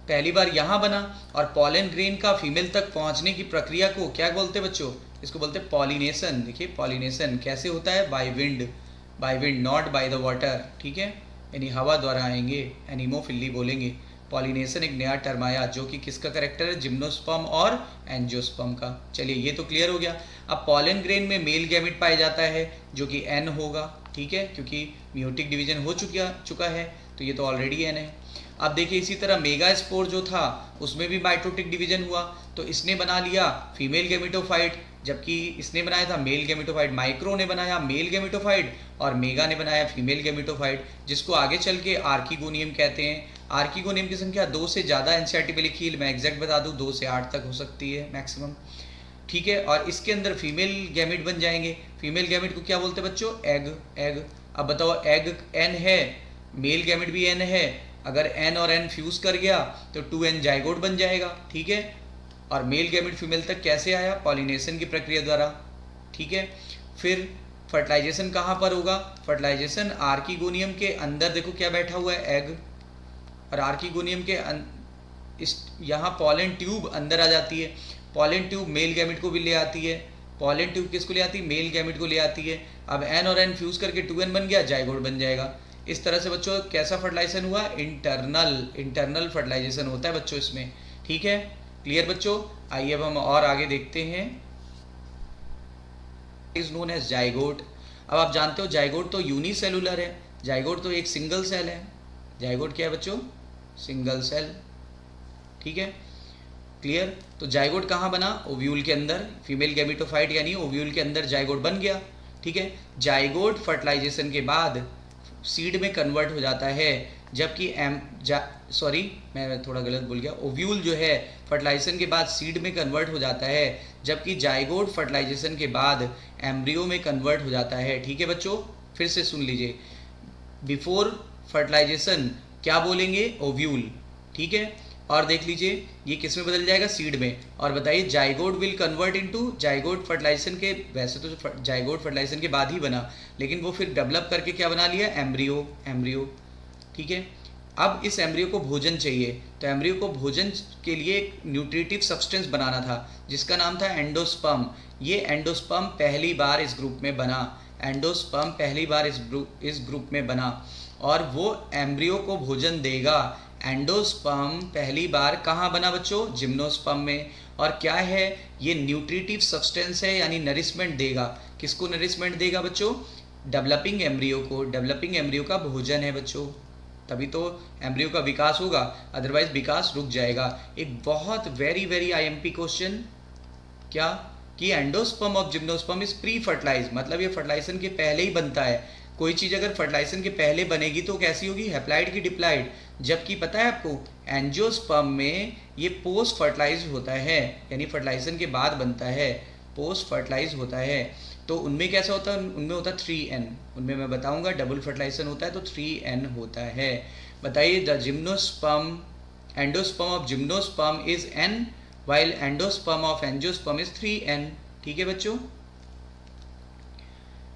पहली बार यहाँ बना, और पॉलन ग्रेन का फीमेल तक पहुँचने की प्रक्रिया को क्या बोलते हैं बच्चों? इसको बोलते हैं पॉलिनेशन। देखिए पॉलिनेशन कैसे होता है? By wind not by the water, ठीक है, यानी हवा द्वारा आएंगे, एनिमोफिली बोलेंगे। पॉलिनेशन एक नया टर्म आया जो कि किसका करेक्टर है? जिम्नोस्पर्म और एंजियोस्पर्म का। चलिए ये तो क्लियर हो गया। अब पॉलन ग्रेन में मेल गैमेट पाया जाता है जो कि एन होगा, ठीक है, क्योंकि म्यूटिक डिवीजन हो चुका है, तो ये तो ऑलरेडी एन है। अब देखिए इसी तरह मेगा स्पोर जो था उसमें भी माइटोटिक डिवीजन हुआ, तो इसने बना लिया फीमेल गैमेटोफाइट, जबकि इसने बनाया था मेल गैमेटोफाइट। माइक्रो ने बनाया मेल गैमेटोफाइट और मेगा ने बनाया फीमेल गैमेटोफाइट, जिसको आगे चल के आर्किगोनियम कहते हैं। आर्किगोनियम की संख्या 2 से ज़्यादा एनसीईआरटी में लिखी है, मैं एग्जैक्ट बता दूँ 2 से 8 तक हो सकती है मैक्सिमम, ठीक है। और इसके अंदर फीमेल गैमेट बन जाएंगे। फीमेल गैमेट को क्या बोलते हैं बच्चों? एग। अब बताओ, एग एन है, मेल गैमेट भी एन है, अगर एन और एन फ्यूज कर गया तो 2n जाइगोट बन जाएगा, ठीक है। और मेल गैमेट फीमेल तक कैसे आया? पॉलिनेशन की प्रक्रिया द्वारा, ठीक है। फिर फर्टिलाइजेशन कहाँ पर होगा? फर्टिलाइजेशन आर्किगोनियम के अंदर, देखो क्या बैठा हुआ है? एग। और आर्किगोनियम के इस यहाँ पॉलन ट्यूब अंदर आ जाती है। पॉलन ट्यूब मेल गैमेट को भी ले आती है। पॉलन ट्यूब किसको ले आती है? मेल गैमेट को ले आती है। अब एन और एन फ्यूज करके 2n बन गया, जाइगोट बन जाएगा। इस तरह से बच्चों कैसा फर्टिलाइजेशन हुआ? इंटरनल फर्टिलाइजेशन होता है बच्चों इसमें, ठीक है। क्लियर बच्चों? आइए अब हम और आगे देखते हैं। Is known as zygote. अब आप जानते हो जाइगोट तो यूनिसेलुलर है, जाइगोट तो एक सिंगल सेल है। जाइगोट क्या है बच्चों? सिंगल सेल, ठीक है, क्लियर। तो जाइगोट कहाँ बना? ओव्यूल के अंदर, फीमेल गैमेटोफाइट यानी ओव्यूल के अंदर जाइगोट बन गया, ठीक है। जाइगोट फर्टिलाइजेशन के बाद सीड में कन्वर्ट हो जाता है, जबकि मैं थोड़ा गलत बोल गया, ओव्यूल जो है फर्टिलाइजेशन के बाद सीड में कन्वर्ट हो जाता है, जबकि जाइगोट फर्टिलाइजेशन के बाद एम्ब्रियो में कन्वर्ट हो जाता है, ठीक है बच्चों। फिर से सुन लीजिए, बिफोर फर्टिलाइजेशन क्या बोलेंगे? ओव्यूल, ठीक है। और देख लीजिए ये किस में बदल जाएगा? सीड में। और बताइए zygote will convert into, zygote fertilisation के, वैसे तो जाइगोट फर्टिलाइजेशन के बाद ही बना, लेकिन वो फिर डेवलप करके क्या बना लिया? एम्ब्रियो, ठीक है। अब इस एम्ब्रियो को भोजन चाहिए, तो एम्ब्रियो को भोजन के लिए एक न्यूट्रिटिव सब्सटेंस बनाना था जिसका नाम था एंडोस्पर्म। ये एंडोस्पर्म पहली बार इस ग्रुप में बना, एंडोस्पर्म पहली बार इस ग्रुप में बना, और वो एम्ब्रियो को भोजन देगा। एंडोस्पर्म पहली बार कहाँ बना बच्चों? जिम्नोस्पर्म में। और क्या है ये? न्यूट्रिटिव सब्सटेंस है, यानी नरिशमेंट देगा। किसको नरिशमेंट देगा बच्चों? डेवलपिंग एम्ब्रियो को। डेवलपिंग एम्ब्रियो का भोजन है बच्चों, तभी तो एम्ब्रियो का विकास होगा, अदरवाइज विकास रुक जाएगा। एक बहुत वेरी आईएमपी क्वेश्चन, क्या कि endosperm of gymnosperm is pre fertilise, मतलब ये फर्टिलाइजेशन के पहले ही बनता है। कोई चीज़ अगर फर्टिलाइजेशन के पहले बनेगी तो कैसी होगी? हैप्लाइड की डिप्लाइड। जबकि पता है आपको एंजियोस्पर्म में ये पोस्ट फर्टिलाइज होता है, यानी फर्टिलाइजेशन के बाद बनता है, पोस्ट फर्टिलाइज होता है। तो उनमें कैसा होता है? उनमें होता है 3n, उनमें मैं बताऊंगा डबल फर्टिलाइजेशन होता है तो 3n होता है। बताइए the gymnosperm, endosperm of gymnosperm is n while endosperm of angiosperm is 3n, ठीक है बच्चों।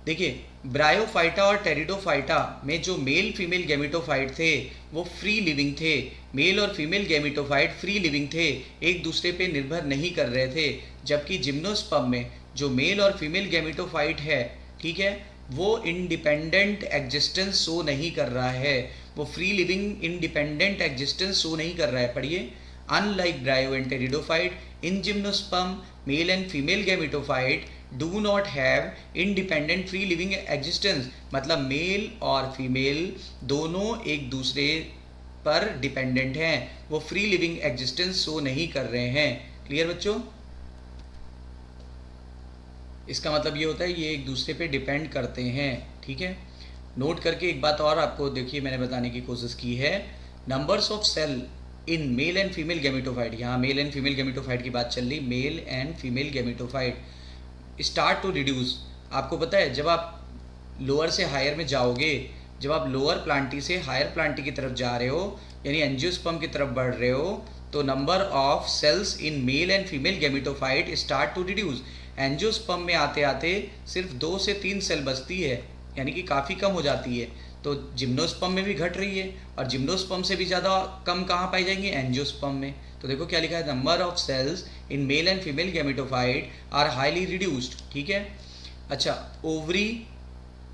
देखिए ब्रायोफाइटा और टेरिडोफाइटा में जो मेल फीमेल गैमेटोफाइट थे वो फ्री लिविंग थे। मेल और फीमेल गैमेटोफाइट फ्री लिविंग थे, एक दूसरे पे निर्भर नहीं कर रहे थे। जबकि जिम्नोस्पर्म में जो मेल और फीमेल गैमेटोफाइट है, ठीक है, वो इंडिपेंडेंट एग्जिस्टेंस शो नहीं कर रहा है, वो free living independent existence show नहीं कर रहा है। पढ़िए, unlike ब्रायो and pteridophyte, in gymnosperm mail and female gametophyte do not have independent free living existence, मतलब मेल और फीमेल दोनों एक दूसरे पर डिपेंडेंट हैं, वो फ्री लिविंग एग्जिस्टेंस शो नहीं कर रहे हैं। क्लियर बच्चों? इसका मतलब ये होता है ये एक दूसरे पे डिपेंड करते हैं, ठीक है। नोट करके एक बात और आपको देखिए मैंने बताने की कोशिश की है, numbers of cell in male and female gametophyte, यहाँ मेल एंड फीमेल गेमेटोफाइट की बात चल रही, male and female gametophyte start to reduce. आपको पता है जब आप लोअर से हायर में जाओगे, जब आप लोअर प्लांटी से हायर प्लांटी की तरफ जा रहे हो, यानी एंजियोस्पर्म की तरफ बढ़ रहे हो, तो number of cells in male and female gametophyte start to reduce. Angiosperm में आते आते सिर्फ 2 से 3 सेल बचती है, यानी कि काफ़ी कम हो जाती है। तो जिम्नोस्पर्म में भी घट रही है, और जिम्नोस्पर्म से भी ज़्यादा कम कहाँ पाई जाएंगी, एंजियोस्पर्म में। तो देखो क्या लिखा है, number of cells in male and female gametophyte are highly reduced, ठीक है। अच्छा, ओवरी,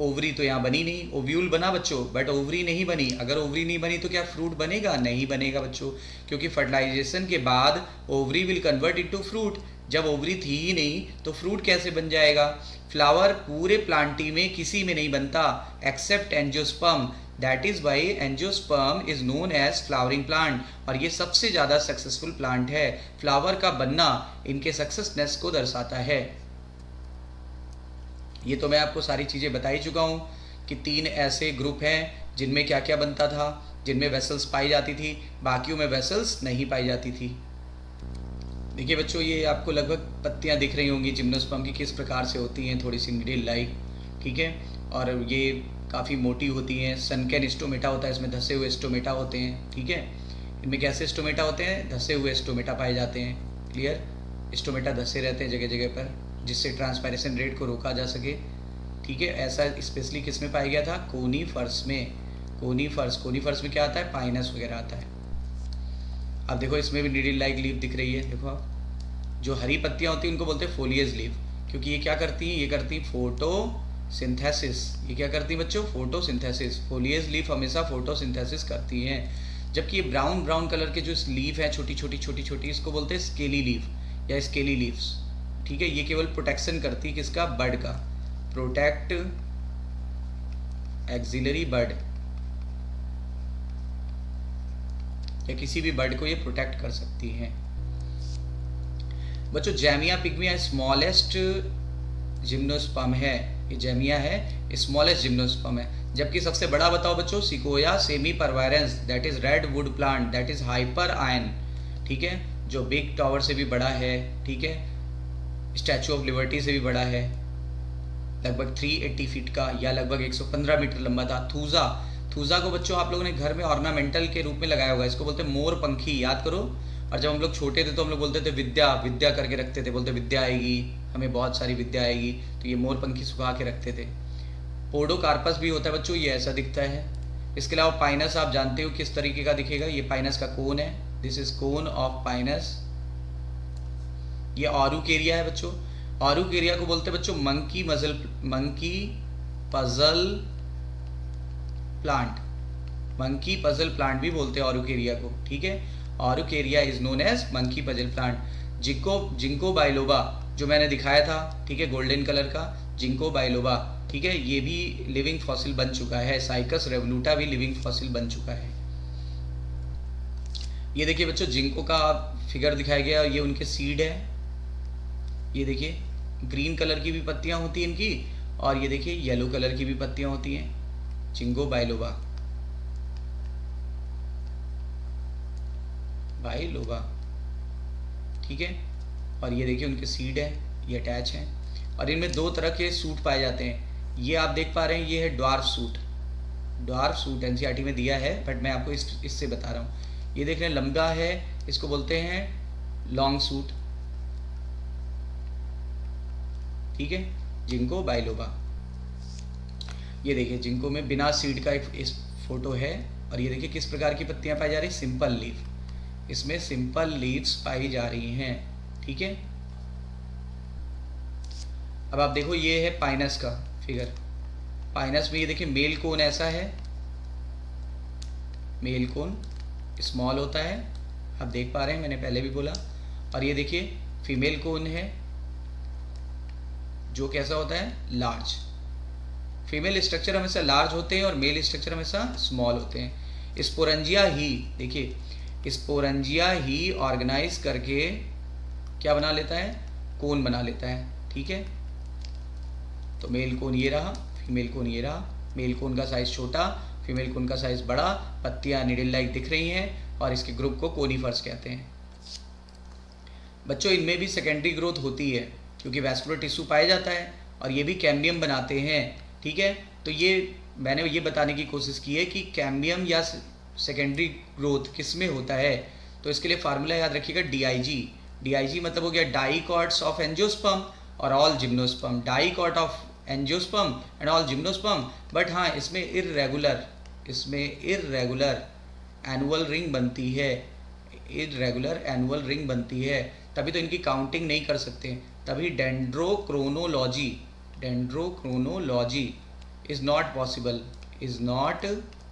ओवरी तो यहाँ बनी नहीं, ओव्यूल बना बच्चों, बट ओवरी नहीं बनी। अगर ओवरी नहीं बनी तो क्या फ्रूट बनेगा, नहीं बनेगा बच्चों, क्योंकि फर्टिलाइजेशन के बाद ovary will convert into fruit. जब ओवरी थी ही नहीं तो फ्रूट कैसे बन जाएगा। फ्लावर पूरे प्लांटी में किसी में नहीं बनता except angiosperm, that is why angiosperm is known as flowering plant, और ये सबसे ज़्यादा सक्सेसफुल प्लांट है। फ्लावर का बनना इनके सक्सेसनेस को दर्शाता है। ये तो मैं आपको सारी चीज़ें बता ही चुका हूँ कि 3 ऐसे ग्रुप हैं जिनमें क्या क्या बनता था, जिनमें वेसल्स पाई जाती थी, बाकियों में वेसल्स नहीं पाई जाती थी। देखिए बच्चों, ये आपको लगभग पत्तियाँ दिख रही होंगी जिम्नोस्पर्म की किस प्रकार से होती हैं, थोड़ी सी नीडल लाइक, ठीक है, और ये काफ़ी मोटी होती हैं। सनकेन स्टोमेटा होता है, इसमें धसे हुए स्टोमेटा होते हैं, ठीक है। इनमें कैसे स्टोमेटा होते हैं, धसे हुए स्टोमेटा पाए जाते हैं, क्लियर। स्टोमेटा धसे रहते हैं जगह जगह पर, जिससे ट्रांसपायरेशन रेट को रोका जा सके, ठीक है। ऐसा स्पेशली किस में पाया गया था, कोनीफर्स में। कोनीफर्स में क्या आता है, पाइनस वगैरह आता है। अब देखो इसमें भी नीडल लाइक लीफ दिख रही है, देखो आप, जो हरी पत्तियां होती हैं उनको बोलते हैं फोलियज लीफ, क्योंकि ये क्या करती हैं, ये करती हैं फोटोसिंथेसिस। ये क्या करती हैं बच्चों, फोटोसिंथेसिस। फोलियज लीफ हमेशा फोटोसिंथेसिस करती हैं, जबकि ये ब्राउन कलर के जो लीफ है, छोटी छोटी, इसको बोलते हैं स्केली लीफ या स्केली लीव्स, ठीक है। ये केवल प्रोटेक्शन करती है किसका, बर्ड का, प्रोटेक्ट एक्सिलरी बर्ड, या किसी भी बर्ड को ये प्रोटेक्ट कर सकती हैं। बच्चों जैमिया पिग्मिया स्मॉलेस्ट जिम्नोस्पर्म है, ये जैमिया है, स्मॉलेस्ट जिम्नोस्पर्म है। जबकि सबसे बड़ा बताओ बच्चों, sequoia sempervirens, that is red wood plant, that is Hyperion, ठीक है, जो बिग टावर से भी बड़ा है, ठीक है, स्टैचू ऑफ लिबर्टी से भी बड़ा है, लगभग 380 फीट का या लगभग 115 मीटर लंबा था। थूजा को बच्चों आप लोगों ने घर में ऑर्नामेंटल के रूप में लगाया होगा, इसको बोलते हैं मोर पंखी, याद करो। और जब हम लोग छोटे थे तो हम लोग बोलते थे विद्या करके रखते थे, बोलते विद्या आएगी, हमें बहुत सारी विद्या आएगी, तो ये मोर पंखी सुखा के रखते थे। पोडोकार्पस भी होता है बच्चों, ये ऐसा दिखता है। इसके अलावा पाइनस आप जानते हो किस तरीके का दिखेगा, ये पाइनस का कोन है, this is cone of pinus. ये ऑरुकेरिया है बच्चों, ऑरुकेरिया को बोलते हैं बच्चों monkey puzzle plant, monkey puzzle plant भी बोलते हैं ऑरुकेरिया को, ठीक है। Araucaria is known as monkey puzzle plant. Ginkgo biloba जो मैंने दिखाया था, ठीक है, गोल्डन कलर का जिंको बाइलोबा, ठीक है, ये भी लिविंग फॉसिल बन चुका है। साइकस रेवोल्यूटा भी लिविंग फॉसिल बन चुका है। ये देखिए बच्चों जिंको का फिगर दिखाया गया, ये उनके सीड है, ये देखिए ग्रीन कलर की भी पत्तियां होती हैं इनकी, और ये देखिए येलो कलर की भी पत्तियां होती हैं, जिंको बाइलोबा, ठीक है। और ये देखिए उनके सीड है, ये अटैच हैं, और इनमें 2 तरह के सूट पाए जाते हैं। ये आप देख पा रहे हैं, ये है ड्वार्फ सूट एनसीईआरटी में दिया है, बट मैं आपको इससे बता रहा हूँ। ये देख रहे हैं लंबा है, इसको बोलते हैं लॉन्ग सूट, ठीक है, जिंको बाइलोबा। ये देखिए जिंको में बिना सीड का इस फोटो है, और ये देखिए किस प्रकार की पत्तियां पाई जा रही, सिंपल लीफ, इसमें सिंपल लीव्स पाई जा रही हैं, ठीक है। अब आप देखो ये है पाइनस का फिगर, पाइनस में ये देखिए मेल कोन ऐसा है, मेल कोन स्मॉल होता है, आप देख पा रहे हैं, मैंने पहले भी बोला। और ये देखिए फीमेल कोन है जो कैसा होता है, लार्ज। फीमेल स्ट्रक्चर हमेशा लार्ज होते हैं और मेल स्ट्रक्चर हमेशा स्मॉल होते हैं। स्पोरेंजिया ही, देखिए स्पोरेंजिया ही ऑर्गेनाइज करके क्या बना लेता है, कोन बना लेता है, ठीक है। तो मेल कोन ये रहा, फीमेल कोन ये रहा। मेल कोन का साइज़ छोटा, फीमेल कोन का साइज़ बड़ा, पत्तियाँ निडल लाइक दिख रही हैं और इसके ग्रुप को कोनिफर्स कहते हैं। बच्चों इनमें भी सेकेंडरी ग्रोथ होती है क्योंकि वैस्कुलर टिश्यू पाया जाता है और ये भी कैम्बियम बनाते हैं, ठीक है। तो ये मैंने ये बताने की कोशिश की है कि कैम्बियम या सेकेंडरी ग्रोथ किस में होता है। तो इसके लिए फार्मूला याद रखिएगा DIG। DIG मतलब हो गया डाइकॉट्स ऑफ एंजियोस्पर्म और all gymnosperm, dicot of angiosperm and all gymnosperm. But हाँ, इसमें इर्रेगुलर एनुअल रिंग बनती है, इर्रेगुलर एनुअल रिंग बनती है, तभी तो इनकी काउंटिंग नहीं कर सकते। तभी dendrochronology is not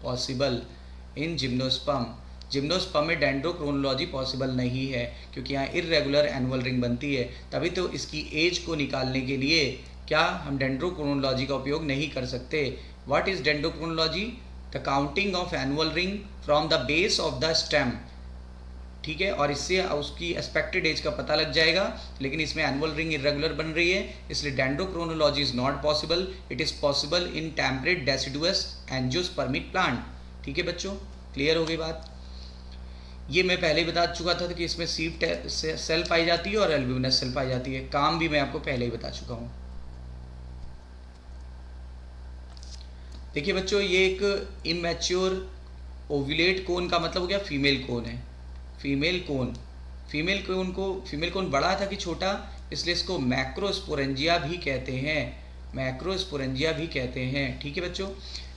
possible in gymnosperm में डेंड्रोक्रोनोलॉजी पॉसिबल नहीं है क्योंकि यहाँ इर्रेगुलर एनुअल रिंग बनती है। तभी तो इसकी एज को निकालने के लिए क्या हम डेंड्रोक्रोनोलॉजी का उपयोग नहीं कर सकते। What is dendrochronology? The counting of annual ring from the base of the stem, ठीक है। और इससे उसकी एक्सपेक्टेड एज का पता लग जाएगा, लेकिन इसमें एनुअल रिंग इरेगुलर बन रही है, इसलिए dendrochronology is not possible. It is possible in temperate deciduous angiospermic plant, ठीक है बच्चों, क्लियर हो गई बात। ये मैं पहले ही बता चुका था कि इसमें सीड सेल पाई जाती है और एल्ब्यूमिनस सेल पाई जाती है, काम भी मैं आपको पहले ही बता चुका हूँ। देखिए बच्चों, ये एक इमैच्योर ओव्यूलेट कोन का मतलब हो गया फीमेल कोन है। फीमेल कोन बड़ा था कि छोटा, इसलिए इसको मैक्रोस्पोरेंजिया भी कहते हैं, ठीक है बच्चों।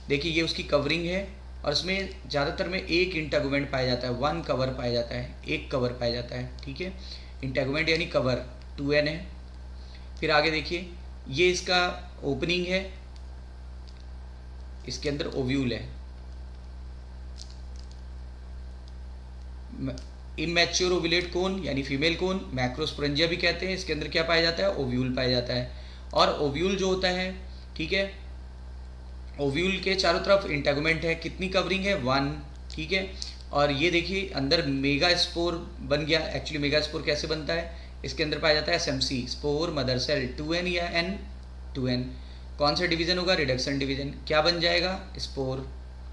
देखिए ये उसकी कवरिंग है और इसमें ज़्यादातर में एक इंटेगुमेंट पाया जाता है, एक कवर पाया जाता है, ठीक है। इंटेगुमेंट यानी कवर 2n है। फिर आगे देखिए, ये इसका ओपनिंग है, इसके अंदर ओव्यूल है। इमैच्योर ओव्यूलेट कोन यानी फीमेल कोन, मैक्रोस्पोरेंजिया भी कहते हैं। इसके अंदर क्या पाया जाता है? ओव्यूल पाया जाता है। और ओव्यूल जो होता है, ठीक है, ओव्यूल के चारों तरफ इंटेगुमेंट है। कितनी कवरिंग है? 1, ठीक है। और ये देखिए अंदर मेगास्पोर बन गया। एक्चुअली मेगास्पोर कैसे बनता है? इसके अंदर पाया जाता है SMC, spore mother cell, 2n या n, 2n। कौन सा डिवीजन होगा? Reduction division. क्या बन जाएगा? स्पोर।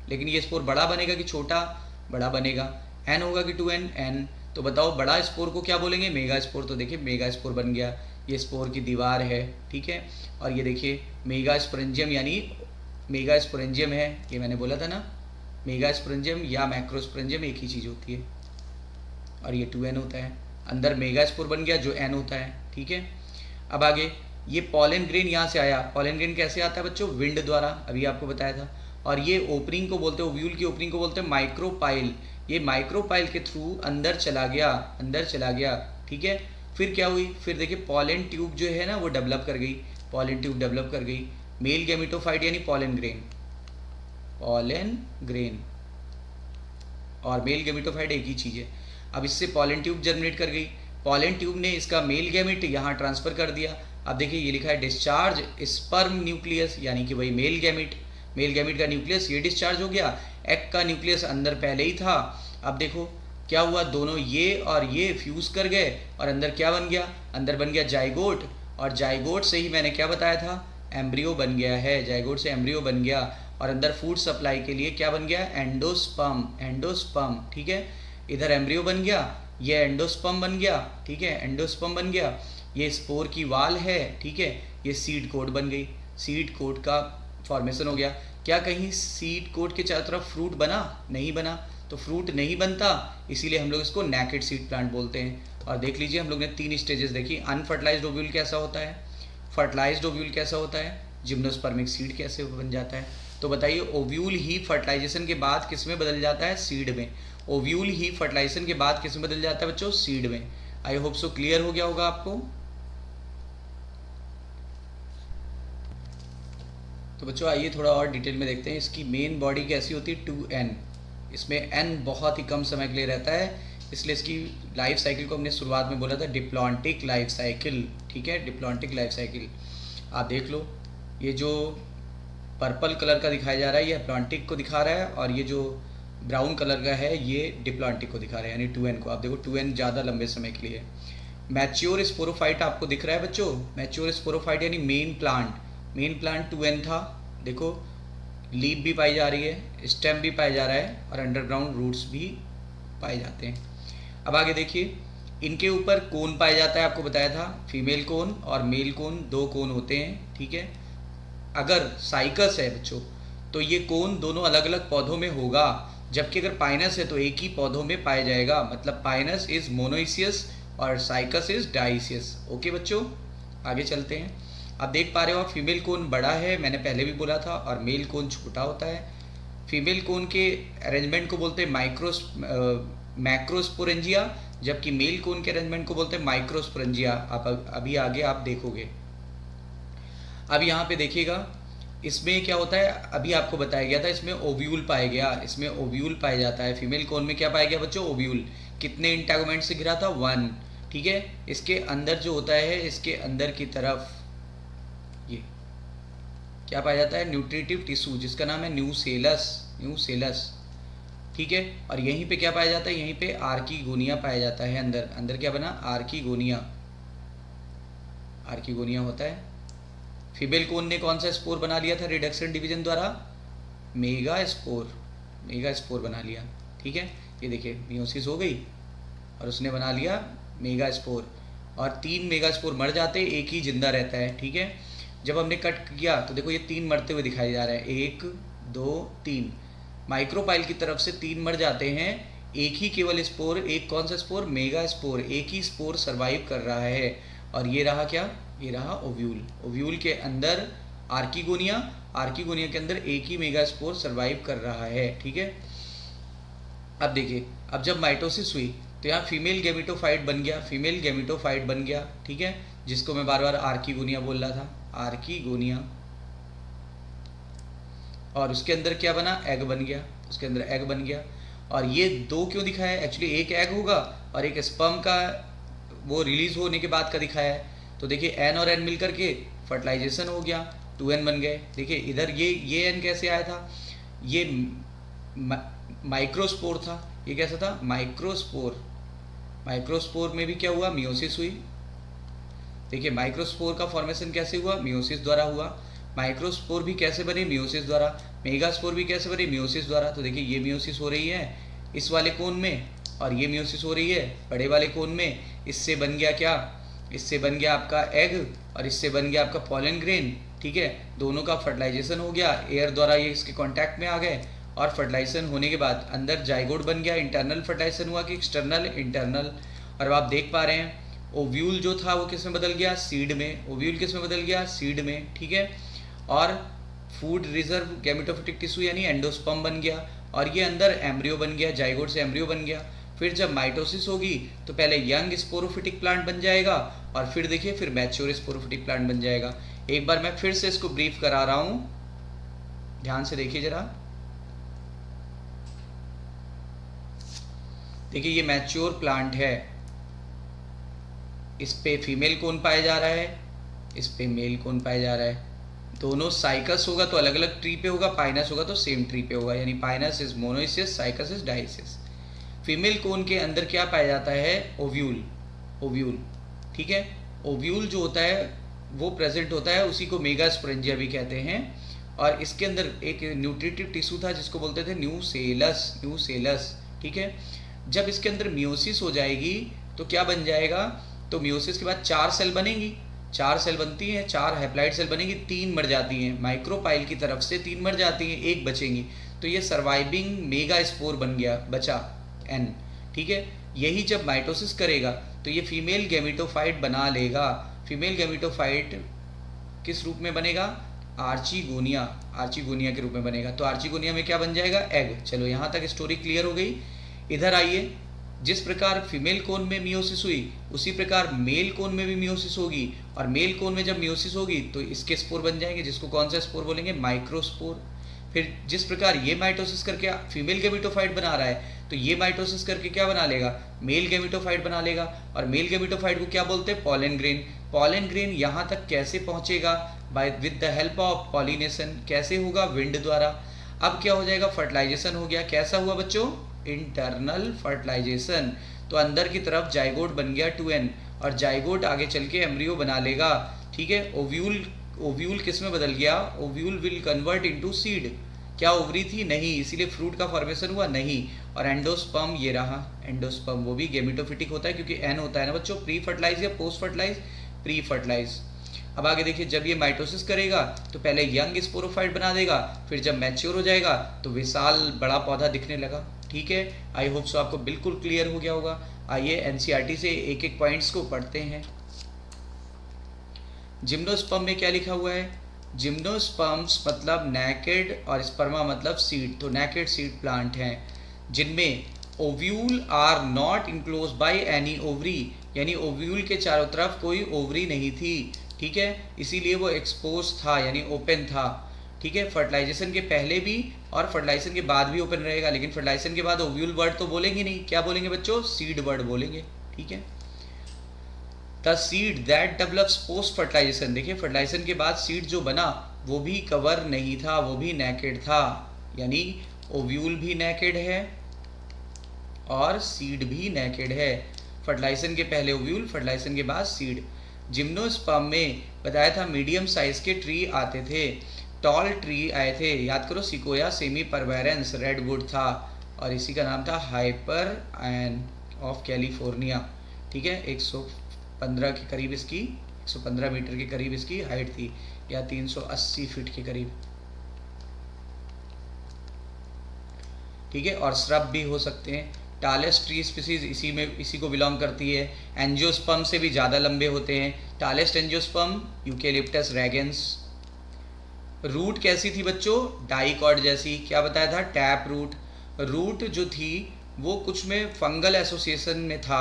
लेकिन ये स्पोर बड़ा बनेगा कि छोटा? बड़ा बनेगा। n होगा कि 2n, n। तो बताओ बड़ा स्पोर को क्या बोलेंगे? Mega spore. तो देखिए मेगा स्पोर बन गया, ये स्पोर की दीवार है, ठीक है। और ये देखिए मेगा स्पोरेंजियम यानी मेगा स्पोरेंजियम है, ये मैंने बोला था ना, मेगा स्पोरेंजियम या मैक्रोस्पोरेंजियम एक ही चीज़ होती है। और ये 2n होता है, अंदर मेगा स्पोर बन गया जो n होता है, ठीक है। अब आगे ये पॉलन ग्रेन यहाँ से आया। पॉलन ग्रेन कैसे आता है बच्चों? विंड द्वारा, अभी आपको बताया था। और ये ओपनिंग को बोलते हैं, ओव्यूल की ओपनिंग को बोलते हैं माइक्रोपाइल। ये माइक्रोपाइल के थ्रू अंदर चला गया, ठीक है। फिर क्या हुई? फिर देखिए पॉलन ट्यूब जो है ना वो डेवलप कर गई, मेल गैमेटोफाइट यानी पॉलन ग्रेन और मेल गैमेटोफाइट एक ही चीज़ है। अब इससे पॉलन ट्यूब जर्मिनेट कर गई, पॉलन ट्यूब ने इसका मेल गैमेट यहाँ ट्रांसफ़र कर दिया। अब देखिए ये लिखा है डिस्चार्ज स्पर्म न्यूक्लियस, यानी कि वही मेल गैमेट का न्यूक्लियस ये डिस्चार्ज हो गया। एग का न्यूक्लियस अंदर पहले ही था। अब देखो क्या हुआ, दोनों ये और ये फ्यूज़ कर गए और अंदर क्या बन गया? अंदर बन गया जाइगोट। और जाइगोट से ही मैंने क्या बताया था? एम्ब्रियो बन गया है। जाइगोट से एम्ब्रियो बन गया और अंदर फूड सप्लाई के लिए क्या बन गया? एंडोस्पर्म, ठीक है। इधर एम्ब्रियो बन गया, ये एंडोस्पर्म बन गया, ठीक है, एंडोस्पर्म बन गया। ये स्पोर की वाल है, ठीक है। ये सीड कोट बन गई, सीड कोट का फॉर्मेशन हो गया। क्या कहीं सीड कोट के चारों तरफ फ्रूट बना? नहीं बना। तो फ्रूट नहीं बनता, इसीलिए हम लोग इसको नेकेड सीड प्लांट बोलते हैं। और देख लीजिए हम लोग ने 3 स्टेजेस देखी। अनफर्टिलाइज्ड ओव्यूल कैसा होता है, फर्टिलाइज्ड ओव्यूल कैसा होता है, जिम्नोस्पर्मिक सीड कैसे बन जाता है। तो बताइए ओव्यूल ही फर्टिलाइजेशन के बाद किस में बदल जाता है? सीड में। ओव्यूल ही फर्टिलाइजेशन के बाद किस में बदल जाता है बच्चों? सीड में। आई होप सो क्लियर हो गया होगा आपको। तो बच्चों आइए थोड़ा और डिटेल में देखते हैं। इसकी मेन बॉडी कैसी होती है? 2n। इसमें n बहुत ही कम समय के लिए रहता है, इसलिए इसकी लाइफ साइकिल को हमने शुरुआत में बोला था डिप्लॉन्टिक लाइफ साइकिल, ठीक है, डिप्लॉन्टिक लाइफ साइकिल। आप देख लो, ये जो पर्पल कलर का दिखाया जा रहा है ये प्लॉन्टिक को दिखा रहा है, और ये जो ब्राउन कलर का है ये डिप्लॉन्टिक को दिखा रहा है, यानी 2n को। आप देखो 2n ज़्यादा लंबे समय के लिए। मैच्योर स्पोरोफाइट आपको दिख रहा है बच्चों, मैच्योर स्पोरोफाइट यानी main plant, main plant 2n था, देखो लीफ भी पाई जा रही है, स्टेम भी पाया जा रहा है और अंडरग्राउंड रूट्स भी पाए जाते हैं। अब आगे देखिए, इनके ऊपर कोन पाया जाता है, आपको बताया था फीमेल कोन और मेल कोन, दो कोन होते हैं, ठीक है। अगर साइकस है बच्चों तो ये कोन दोनों अलग अलग पौधों में होगा, जबकि अगर पाइनस है तो एक ही पौधों में पाया जाएगा, मतलब पाइनस इज मोनोइसियस और साइकस इज डाइसियस। ओके बच्चों, आगे चलते हैं। आप देख पा रहे हो आप, फीमेल कोन बड़ा है, मैंने पहले भी बोला था, और मेल कोन छोटा होता है। फीमेल कोन के अरेंजमेंट को बोलते हैं मैक्रोस्पोरेंजिया, जबकि मेल कोन के अरेंजमेंट को बोलते हैं माइक्रोस्पोरेंजिया। आप अभी आगे आप देखोगे। अब यहाँ पे देखिएगा, इसमें क्या होता है, अभी आपको बताया गया था, इसमें ओव्यूल पाया गया, इसमें ओव्यूल पाया जाता है। फीमेल कोन में क्या पाया गया बच्चों, ओव्यूल। कितने इंटैगोमेंट से घिरा था, 1, ठीक है। इसके अंदर जो होता है, इसके अंदर की तरफ ये क्या पाया जाता है, न्यूट्रिटिव टिश्यू, जिसका नाम है न्यूसेलस, ठीक है। और यहीं पे क्या पाया जाता है, यहीं पे आर्कीगोनिया पाया जाता है। अंदर क्या बना, आर्कीगोनिया होता है। फीमेल कोन ने कौन सा स्पोर बना लिया था रिडक्शन डिवीजन द्वारा, मेगा स्पोर बना लिया, ठीक है। ये देखिए मियोसिस हो गई और उसने बना लिया मेगा स्पोर, और 3 मेगा स्पोर मर जाते, एक ही जिंदा रहता है, ठीक है। जब हमने कट किया तो देखो ये 3 मरते हुए दिखाई जा रहा है, 1 2 3। माइक्रोपाइल की तरफ से 3 मर जाते हैं, एक ही केवल स्पोर, एक कौन सा स्पोर, मेगा स्पोर, एक ही स्पोर सरवाइव कर रहा है। और ये रहा क्या, ये रहा ओव्यूल के अंदर आर्कीगोनिया के अंदर एक ही मेगा स्पोर सरवाइव कर रहा है, ठीक है। अब देखिए, अब जब माइटोसिस हुई तो यहाँ फीमेल गेमिटोफाइट बन गया, ठीक है, जिसको मैं बार बार आर्कीगोनिया बोल रहा था, आर्कीगोनिया। और उसके अंदर क्या बना, एग बन गया। और ये 2 क्यों दिखाया है, एक्चुअली एक एग होगा और एक स्पर्म का वो रिलीज होने के बाद का दिखाया है। तो देखिए एन और एन मिलकर के फर्टिलाइजेशन हो गया, 2n बन गए। देखिए इधर ये एन कैसे आया था, ये माइक्रोस्पोर था, ये कैसा था, माइक्रोस्पोर में भी क्या हुआ, मियोसिस हुई। देखिए माइक्रोस्पोर का फॉर्मेशन कैसे हुआ, मियोसिस द्वारा हुआ। माइक्रोस्पोर भी कैसे बने, मियोसिस द्वारा। मेगास्पोर भी कैसे बने, मियोसिस द्वारा। तो देखिए ये मियोसिस हो रही है इस वाले कोन में, और ये मियोसिस हो रही है बड़े वाले कोन में। इससे बन गया क्या, इससे बन गया आपका एग, और इससे बन गया आपका पॉलन ग्रेन, ठीक है। दोनों का फर्टिलाइजेशन हो गया, एयर द्वारा ये इसके कांटेक्ट में आ गए, और फर्टिलाइजेशन होने के बाद अंदर जाइगोट बन गया। इंटरनल फर्टिलाइजेशन हुआ कि एक्सटर्नल, इंटरनल। और अब आप देख पा रहे हैं ओव्यूल जो था वो किस में बदल गया, सीड में। ओव्यूल किस में बदल गया, सीड में, ठीक है। और फूड रिजर्व गैमेटोफिटिक टिश्यू यानी एंडोस्पर्म बन गया, और ये अंदर एम्ब्रियो बन गया, जाइगोट से एम्ब्रियो बन गया। फिर जब माइटोसिस होगी तो पहले यंग स्पोरोफिटिक प्लांट बन जाएगा, और फिर देखिए फिर मैच्योर स्पोरोफिटिक प्लांट बन जाएगा। एक बार मैं फिर से इसको ब्रीफ करा रहा हूं, ध्यान से देखिए जरा। देखिए ये मैच्योर प्लांट है, इस पे फीमेल कोन पाया जा रहा है, इस पे मेल कोन पाया जा रहा है। दोनों साइकस होगा तो अलग अलग ट्री पे होगा, पाइनस होगा तो सेम ट्री पे होगा, यानी Pinus is monoecious, cycas is dioecious. Female cone के अंदर क्या पाया जाता है, ओव्यूल, ठीक है। ओव्यूल जो होता है वो प्रेजेंट होता है, उसी को मेगास्पोरेंजिया भी कहते हैं। और इसके अंदर एक न्यूट्रिटिव टिश्यू था जिसको बोलते थे न्यूसेलस, ठीक है। जब इसके अंदर मियोसिस हो जाएगी तो क्या बन जाएगा, तो मियोसिस के बाद 4 सेल बनेगी, 4 सेल बनती हैं, 4 हैप्लाइड सेल बनेगी, 3 मर जाती हैं, माइक्रोपाइल की तरफ से 3 मर जाती हैं, 1 बचेंगी। तो ये सर्वाइविंग मेगा स्पोर बन गया, बचा n, ठीक है। यही जब माइटोसिस करेगा तो ये फीमेल गैमेटोफाइट बना लेगा। फीमेल गैमेटोफाइट किस रूप में बनेगा, आर्चीगोनिया के रूप में बनेगा। तो आर्चीगोनिया में क्या बन जाएगा, एग। चलो यहाँ तक स्टोरी क्लियर हो गई। इधर आइए, जिस प्रकार फीमेल कोन में मियोसिस हुई उसी प्रकार मेल कोन में भी मियोसिस होगी, और मेल कोन में जब मियोसिस होगी तो इसके स्पोर बन जाएंगे, जिसको कौन सा स्पोर बोलेंगे, माइक्रोस्पोर। फिर जिस प्रकार ये माइटोसिस करके फीमेल गैमेटोफाइट बना रहा है तो ये माइटोसिस करके क्या बना लेगा, मेल गैमेटोफाइट बना लेगा। और मेल गैमेटोफाइट को क्या बोलते हैं, पॉलन ग्रेन। पॉलन ग्रेन यहाँ तक कैसे पहुँचेगा, by with the help of pollination. कैसे होगा, विंड द्वारा। अब क्या हो जाएगा, फर्टिलाइजेशन हो गया। कैसा हुआ बच्चों, इंटरनल फर्टिलाइजेशन। तो अंदर की तरफ जाइगोट बन गया 2n, और जाइगोट आगे चल के एम्ब्रियो बना लेगा, ठीक है। ओव्यूल किस में बदल गया? Ovule will convert into seed. क्या ओवरी थी? नहीं, इसीलिए फ्रूट का फॉर्मेशन हुआ नहीं। और एंडोस्पर्म ये रहा, एंडोस्पर्म वो भी गेमेटोफिटिक होता है क्योंकि एन होता है ना बच्चों। प्री फर्टिलाइज या पोस्ट फर्टिलाइज? Pre fertilize. अब आगे देखिए, जब ये माइटोसिस करेगा तो पहले यंग स्पोरोफाइट बना देगा, फिर जब मैच्योर हो जाएगा तो विशाल बड़ा पौधा दिखने लगा। ठीक है, आई होप सो आपको बिल्कुल क्लियर हो गया होगा। आइए एनसीईआरटी से एक एक पॉइंट्स को पढ़ते हैं। जिम्नोस्पर्म में क्या लिखा हुआ है? जिम्नोस्पर्म्स मतलब नेकेड और स्पर्मा मतलब सीड। तो नेकेड सीड प्लांट हैं जिनमें ovule are not enclose by any ovary, यानी ओव्यूल के चारों तरफ कोई ओवरी नहीं थी। ठीक है, इसीलिए वो एक्सपोज था यानी ओपन था। ठीक है, फर्टिलाइजेशन के पहले भी और फर्टिलाइजेशन के बाद भी ओपन रहेगा, लेकिन फर्टिलाइजेशन के बाद ओव्यूल वर्ड तो बोलेंगे नहीं। क्या बोलेंगे बच्चों? सीड वर्ड बोलेंगे। ठीक है, the seed that develops post fertilization. देखिए, फर्टिलाइजेशन के बाद सीड जो बना वो भी कवर नहीं था, वो भी नेकेड था, यानी ओव्यूल भी नेकेड है और सीड भी नेकेड है। फर्टिलाइजेशन के पहले ओव्यूल, फर्टिलाइजेशन के बाद सीड। जिम्नोस्पर्म में बताया था मीडियम साइज के ट्री आते थे, टॉल ट्री आए थे। याद करो, सिकोया सेमी परवेरेंस रेडवुड था और इसी का नाम था हाइपर आयन ऑफ कैलिफोर्निया। ठीक है, 115 के करीब इसकी 115 मीटर के करीब इसकी हाइट थी, या 380 फीट के करीब। ठीक है, और श्रब भी हो सकते हैं। टालेस्ट ट्री स्पीसीज इसी को बिलोंग करती है। एंजियोस्पर्म से भी ज़्यादा लंबे होते हैं। Tallest angiosperm eucalyptus regnans. Root कैसी थी बच्चों? डाइकॉट जैसी। क्या बताया था? Tap root. रूट जो थी वो कुछ में फंगल एसोसिएशन में था।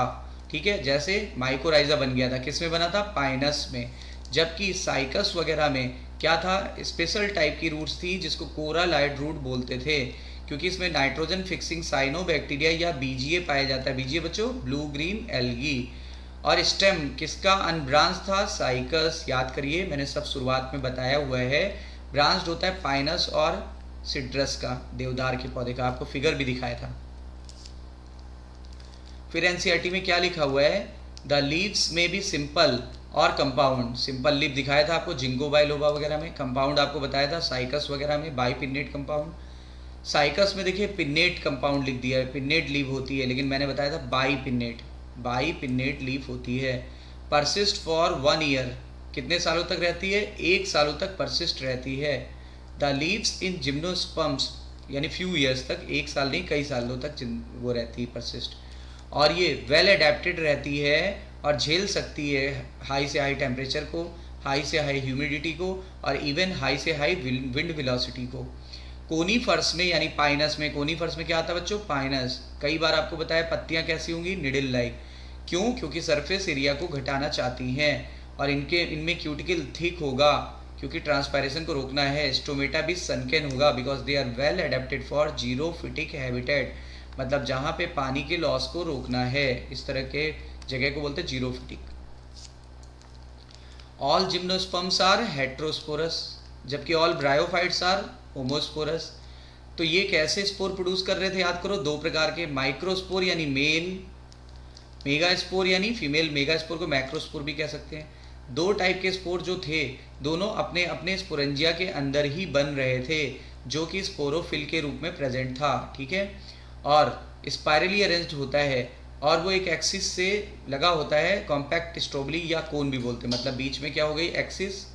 ठीक है, जैसे माइकोराइजा बन गया था, किस में बना था? पाइनस में। जबकि साइकस वगैरह में क्या था? स्पेशल टाइप की रूट्स थी जिसको कोरालाइड रूट बोलते थे, क्योंकि इसमें नाइट्रोजन फिक्सिंग साइनोबैक्टीरिया या बीजीए पाया जाता है। बीजीए बच्चों ब्लू ग्रीन एल्गी। और स्टेम किसका अनब्रांच था? साइकस। याद करिए, मैंने सब शुरुआत में बताया हुआ है। ब्रांच्ड होता है पाइनस और सिट्रस का, देवदार के पौधे का। आपको फिगर भी दिखाया था। फिर एनसीईआरटी में क्या लिखा हुआ है? द लीव्स में भी सिंपल और कंपाउंड। सिंपल लीव दिखाया था आपको जिंगो बाइलोबा वगैरह में। कंपाउंड आपको बताया था साइकस वगैरह में, बाइपिन्नेट कंपाउंड। साइकस में देखिए पिन्नेट कंपाउंड लिख दिया है, पिन्नेट लीव होती है, लेकिन मैंने बताया था बाइपिन्नेट लीव होती है। परसिस्ट फॉर 1 ईयर, कितने सालों तक रहती है? 1 सालों तक परसिस्ट रहती है। द लीव्स इन जिम्नोस्पर्म्स यानी फ्यू ईयर्स तक, 1 साल नहीं कई सालों तक वो रहती है परसिस्ट। और ये वेल एडेप्टेड रहती है और झेल सकती है हाई से हाई टेम्परेचर को, हाई से हाई ह्यूमिडिटी को, और इवन हाई से हाई विंड वेलोसिटी को। कोनीफर्स में यानी पाइनस में, कोनीफर्स में क्या आता है बच्चों? पाइनस। कई बार आपको बताया पत्तियां कैसी होंगी? Needle like. क्यों? क्योंकि सरफेस एरिया को घटाना चाहती हैं और इनमें क्यूटिकल थिक होगा क्योंकि ट्रांसपायरेशन को रोकना है। स्टोमेटा भी सनकेन होगा because they are well adapted for xerophytic habitat, मतलब जहाँ पे पानी के लॉस को रोकना है, इस तरह के जगह को बोलते हैं xerophytic. All gymnosperms are heterosporous, जबकि ऑल ब्रायोफाइट्स आर होमोस्पोरस। तो ये कैसे स्पोर प्रोड्यूस कर रहे थे? याद करो, 2 प्रकार के, माइक्रोस्पोर यानी मेल, मेगास्पोर यानी फीमेल। मेगास्पोर को मैक्रोस्पोर भी कह सकते हैं। 2 टाइप के स्पोर जो थे, दोनों अपने अपने स्पोरेंजिया के अंदर ही बन रहे थे, जो कि स्पोरोफिल के रूप में प्रेजेंट था। ठीक है, और स्पाइरली अरेंज्ड होता है और वो एक एक्सिस से लगा होता है। कॉम्पैक्ट स्ट्रोबली या कोन भी बोलते हैं, मतलब बीच में क्या हो गई? एक्सिस।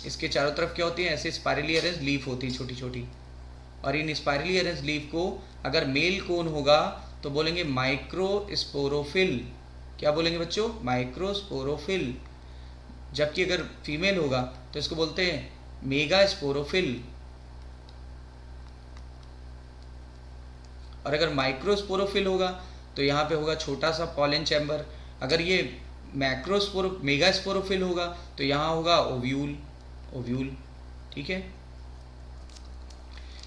इसके चारों तरफ क्या होती है? ऐसे स्पाइरली अरेंज लीफ होती है छोटी छोटी। और इन स्पाइरली अरेंज लीफ को अगर मेल कोन होगा तो बोलेंगे माइक्रोस्पोरोफिल। क्या बोलेंगे बच्चों? माइक्रोस्पोरोफिल। जबकि अगर फीमेल होगा तो इसको बोलते हैं मेगास्पोरोफिल। और अगर माइक्रोस्पोरोफिल होगा तो यहाँ पे होगा छोटा सा पॉलन चैम्बर। अगर ये मेगास्पोरोफिल होगा तो यहाँ होगा ओव्यूल। ठीक है,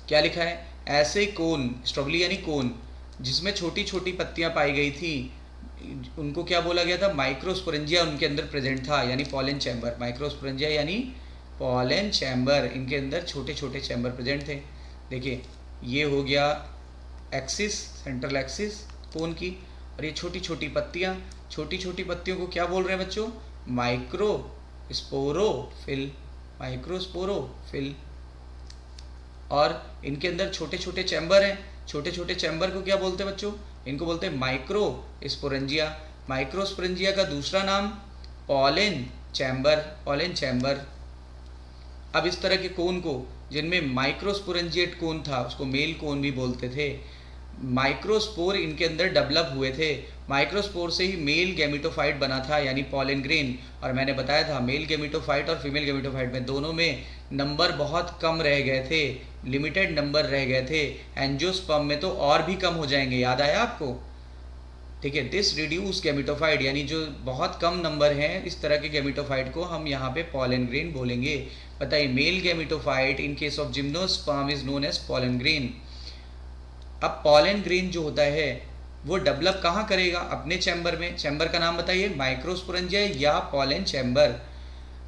क्या लिखा है? ऐसे कोन, स्ट्रॉबेरी यानी कोन, जिसमें छोटी छोटी पत्तियां पाई गई थी, उनको क्या बोला गया था? माइक्रोस्पोरेंजिया उनके अंदर प्रेजेंट था, यानी पॉलन चैम्बर। माइक्रोस्पोरेंजिया यानी पॉलन चैम्बर, इनके अंदर छोटे छोटे चैम्बर प्रेजेंट थे। देखिए, ये हो गया एक्सिस, सेंट्रल एक्सिस कोन की, और ये छोटी छोटी पत्तियां, छोटी छोटी पत्तियों को क्या बोल रहे हैं बच्चों? Micro sporophyll, microsporophyll. और इनके अंदर छोटे छोटे चैम्बर हैं, छोटे छोटे चैम्बर को क्या बोलते हैं बच्चों? इनको बोलते हैं माइक्रोस्पोरेंजिया। माइक्रोस्पोरेंजिया का दूसरा नाम पॉलन चैम्बर, पॉलन चैम्बर। अब इस तरह के कोन को, जिनमें माइक्रोस्पोरेंजिएट कोन था, उसको मेल कोन भी बोलते थे। माइक्रोस्पोर इनके अंदर डेवलप हुए थे, माइक्रोस्पोर से ही मेल गैमेटोफाइट बना था, यानी पॉलन ग्रेन। और मैंने बताया था मेल गैमेटोफाइट और फीमेल गैमेटोफाइट में दोनों में नंबर बहुत कम रह गए थे, लिमिटेड नंबर रह गए थे। एंजियोस्पर्म में तो और भी कम हो जाएंगे, याद आया आपको? ठीक है, दिस रिड्यूस गैमेटोफाइट, यानी जो बहुत कम नंबर हैं इस तरह के गैमेटोफाइट को हम यहाँ पे पॉलन ग्रेन बोलेंगे। बताइए, male gametophyte in case of gymnosperm is known as pollen grain. अब पॉलन ग्रेन जो होता है वो डेवलप कहाँ करेगा? अपने चैम्बर में। चैम्बर का नाम बताइए, माइक्रोस्पोरेंजिया या पॉलन चैम्बर।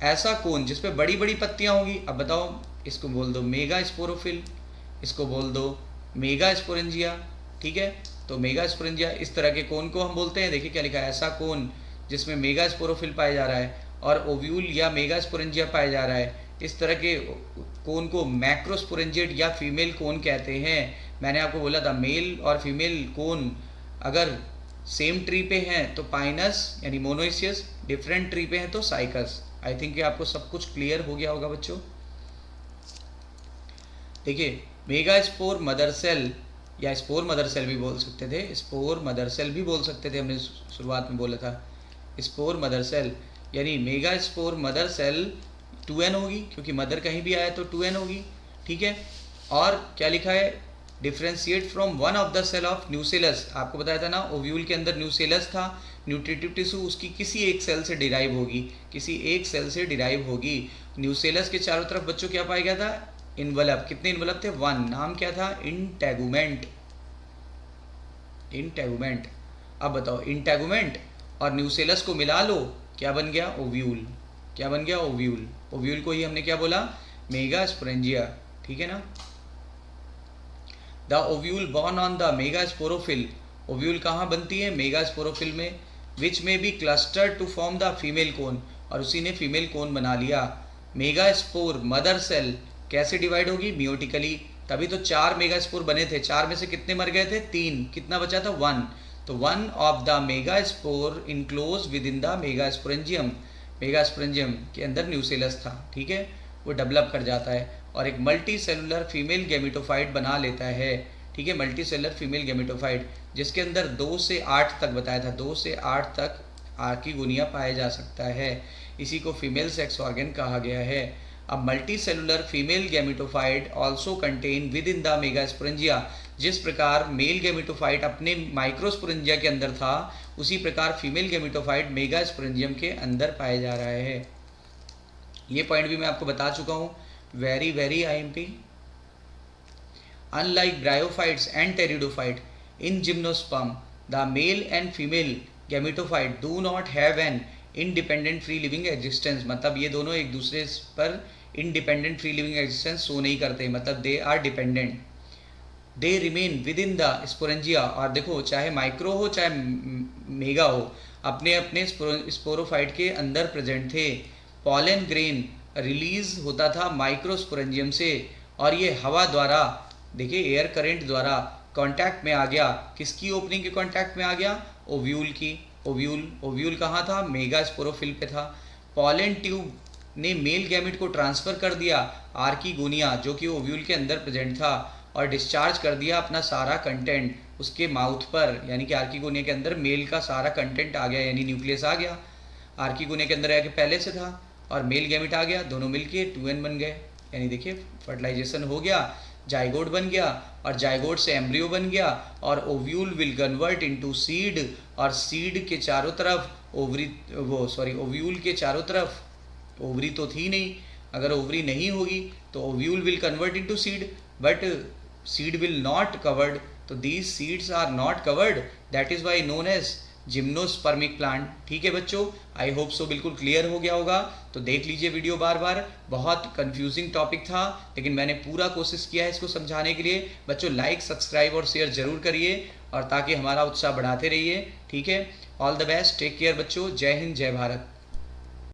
ऐसा कोन जिसपे बड़ी बड़ी पत्तियां होंगी। अब बताओ, इसको बोल दो मेगा स्पोरोफिल, इसको बोल दो मेगा स्पोरेंजिया। ठीक है, तो मेगा स्पोरेंजिया, इस तरह के कोन को हम बोलते हैं। देखिए क्या लिखा है, ऐसा कोन जिसमें मेगा स्पोरोफिल पाया जा रहा है और ओव्यूल या मेगा स्पोरेंजिया पाया जा रहा है, इस तरह के कोन को मैक्रोस्पोरेंजिएट या फीमेल कोन कहते हैं। मैंने आपको बोला था मेल और फीमेल कोन अगर सेम ट्री पे हैं तो पाइनस यानी मोनोइसियस, डिफरेंट ट्री पे हैं तो साइकस। आई थिंक आपको सब कुछ क्लियर हो गया होगा बच्चों। देखिए, मेगा स्पोर मदर सेल या स्पोर मदर सेल भी बोल सकते थे, स्पोर मदर सेल भी बोल सकते थे, हमने शुरुआत में बोला था स्पोर मदर सेल, यानी megaspore mother cell 2n होगी, क्योंकि मदर कहीं भी आया तो 2n होगी। ठीक है, और क्या लिखा है, differentiate from one of the cell of nucellus. आपको बताया था ना, ओव्यूल के अंदर न्यूसेलस था, न्यूट्रिटिव टिश्यू उसकी किसी एक सेल से डिराइव होगी, किसी एक सेल से डिराइव होगी। न्यूसेलस के चारों तरफ बच्चों क्या पाया गया था? इन्वलप। कितने इन्वलप थे? 1। नाम क्या था? Integument, integument. अब बताओ, इंटेगुमेंट और न्यूसेलस को मिला लो, क्या बन गया? ओव्यूल। क्या बन गया? ओव्यूल। ओव्यूल को ही हमने क्या बोला? Megasporangia. ठीक है ना। The ovule born on the megasporophyll. Ovule कहाँ बनती है? मेगा स्पोरोफिल में। Which may be cluster to form the female cone, और उसी ने फीमेल कोन बना लिया। मेगा स्पोर मदर सेल कैसे डिवाइड होगी? मियोटिकली। तभी तो 4 मेगा स्पोर बने थे, 4 में से कितने मर गए थे? 3। कितना बचा था? 1। तो 1 of the mega spore enclose with in the mega sporangium. Mega sporangium के अंदर न्यूसेलस था। ठीक है, वो डेवलप कर जाता है और एक मल्टी सेलुलर फीमेल गैमेटोफाइट बना लेता है। ठीक है, मल्टी सेलुलर फीमेल गैमेटोफाइट जिसके अंदर 2 से 8 तक बताया था, 2 से 8 तक आर्किगोनिया पाया जा सकता है। इसी को फीमेल सेक्स ऑर्गन कहा गया है। अब multi cellular female gametophyte also contain with in the mega sporangia. जिस प्रकार मेल गैमेटोफाइट अपने माइक्रोस्पोरेंजिया के अंदर था, उसी प्रकार फीमेल गैमेटोफाइट मेगा स्पोरेंजियम के अंदर पाया जा रहा है। ये पॉइंट भी मैं आपको बता चुका हूँ, very very IMP। Unlike bryophytes and pteridophyte, in gymnosperm, the male and female gametophyte do not have an independent free living existence। मतलब ये दोनों एक दूसरे पर independent free living existence show नहीं करते, मतलब they are dependent। They remain within the sporangia। और देखो, चाहे माइक्रो हो चाहे मेगा हो, अपने अपने स्पोरोफाइट के अंदर प्रेजेंट थे। पॉलन ग्रेन रिलीज होता था माइक्रोस्पोरेंजियम से, और ये हवा द्वारा, देखिए एयर करंट द्वारा कांटेक्ट में आ गया। किसकी ओपनिंग के कांटेक्ट में आ गया? ओव्यूल की। ओव्यूल कहाँ था? मेगा स्पोरोफिल पे था। पॉलन ट्यूब ने मेल गैमेट को ट्रांसफर कर दिया आर्किगोनिया, जो कि ओव्यूल के अंदर प्रेजेंट था, और डिस्चार्ज कर दिया अपना सारा कंटेंट उसके माउथ पर, यानी कि आर्किगोनिया के अंदर मेल का सारा कंटेंट आ गया, यानी न्यूक्लियस आ गया। आर्किगोनिया के अंदर आके पहले से था और मेल गैमेट आ गया, दोनों मिलके 2n बन गए। यानी देखिए फर्टिलाइजेशन हो गया, जाइगोट बन गया, और जाइगोट से एम्ब्रियो बन गया, और ovule will convert into seed, और सीड के चारों तरफ ओव्यूल के चारों तरफ ओवरी तो थी नहीं, अगर ओवरी नहीं होगी तो ovule will convert into seed, but seed will not covered, तो these seeds are not covered, that is why known as gymnospermic plant. ठीक है बच्चों, आई होप सो बिल्कुल क्लियर हो गया होगा। तो देख लीजिए वीडियो बार बार, बहुत कंफ्यूजिंग टॉपिक था, लेकिन मैंने पूरा कोशिश किया है इसको समझाने के लिए। बच्चों लाइक, सब्सक्राइब और शेयर जरूर करिए, और ताकि हमारा उत्साह बढ़ाते रहिए। ठीक है, all the best, take care बच्चों, जय हिंद, जय भारत।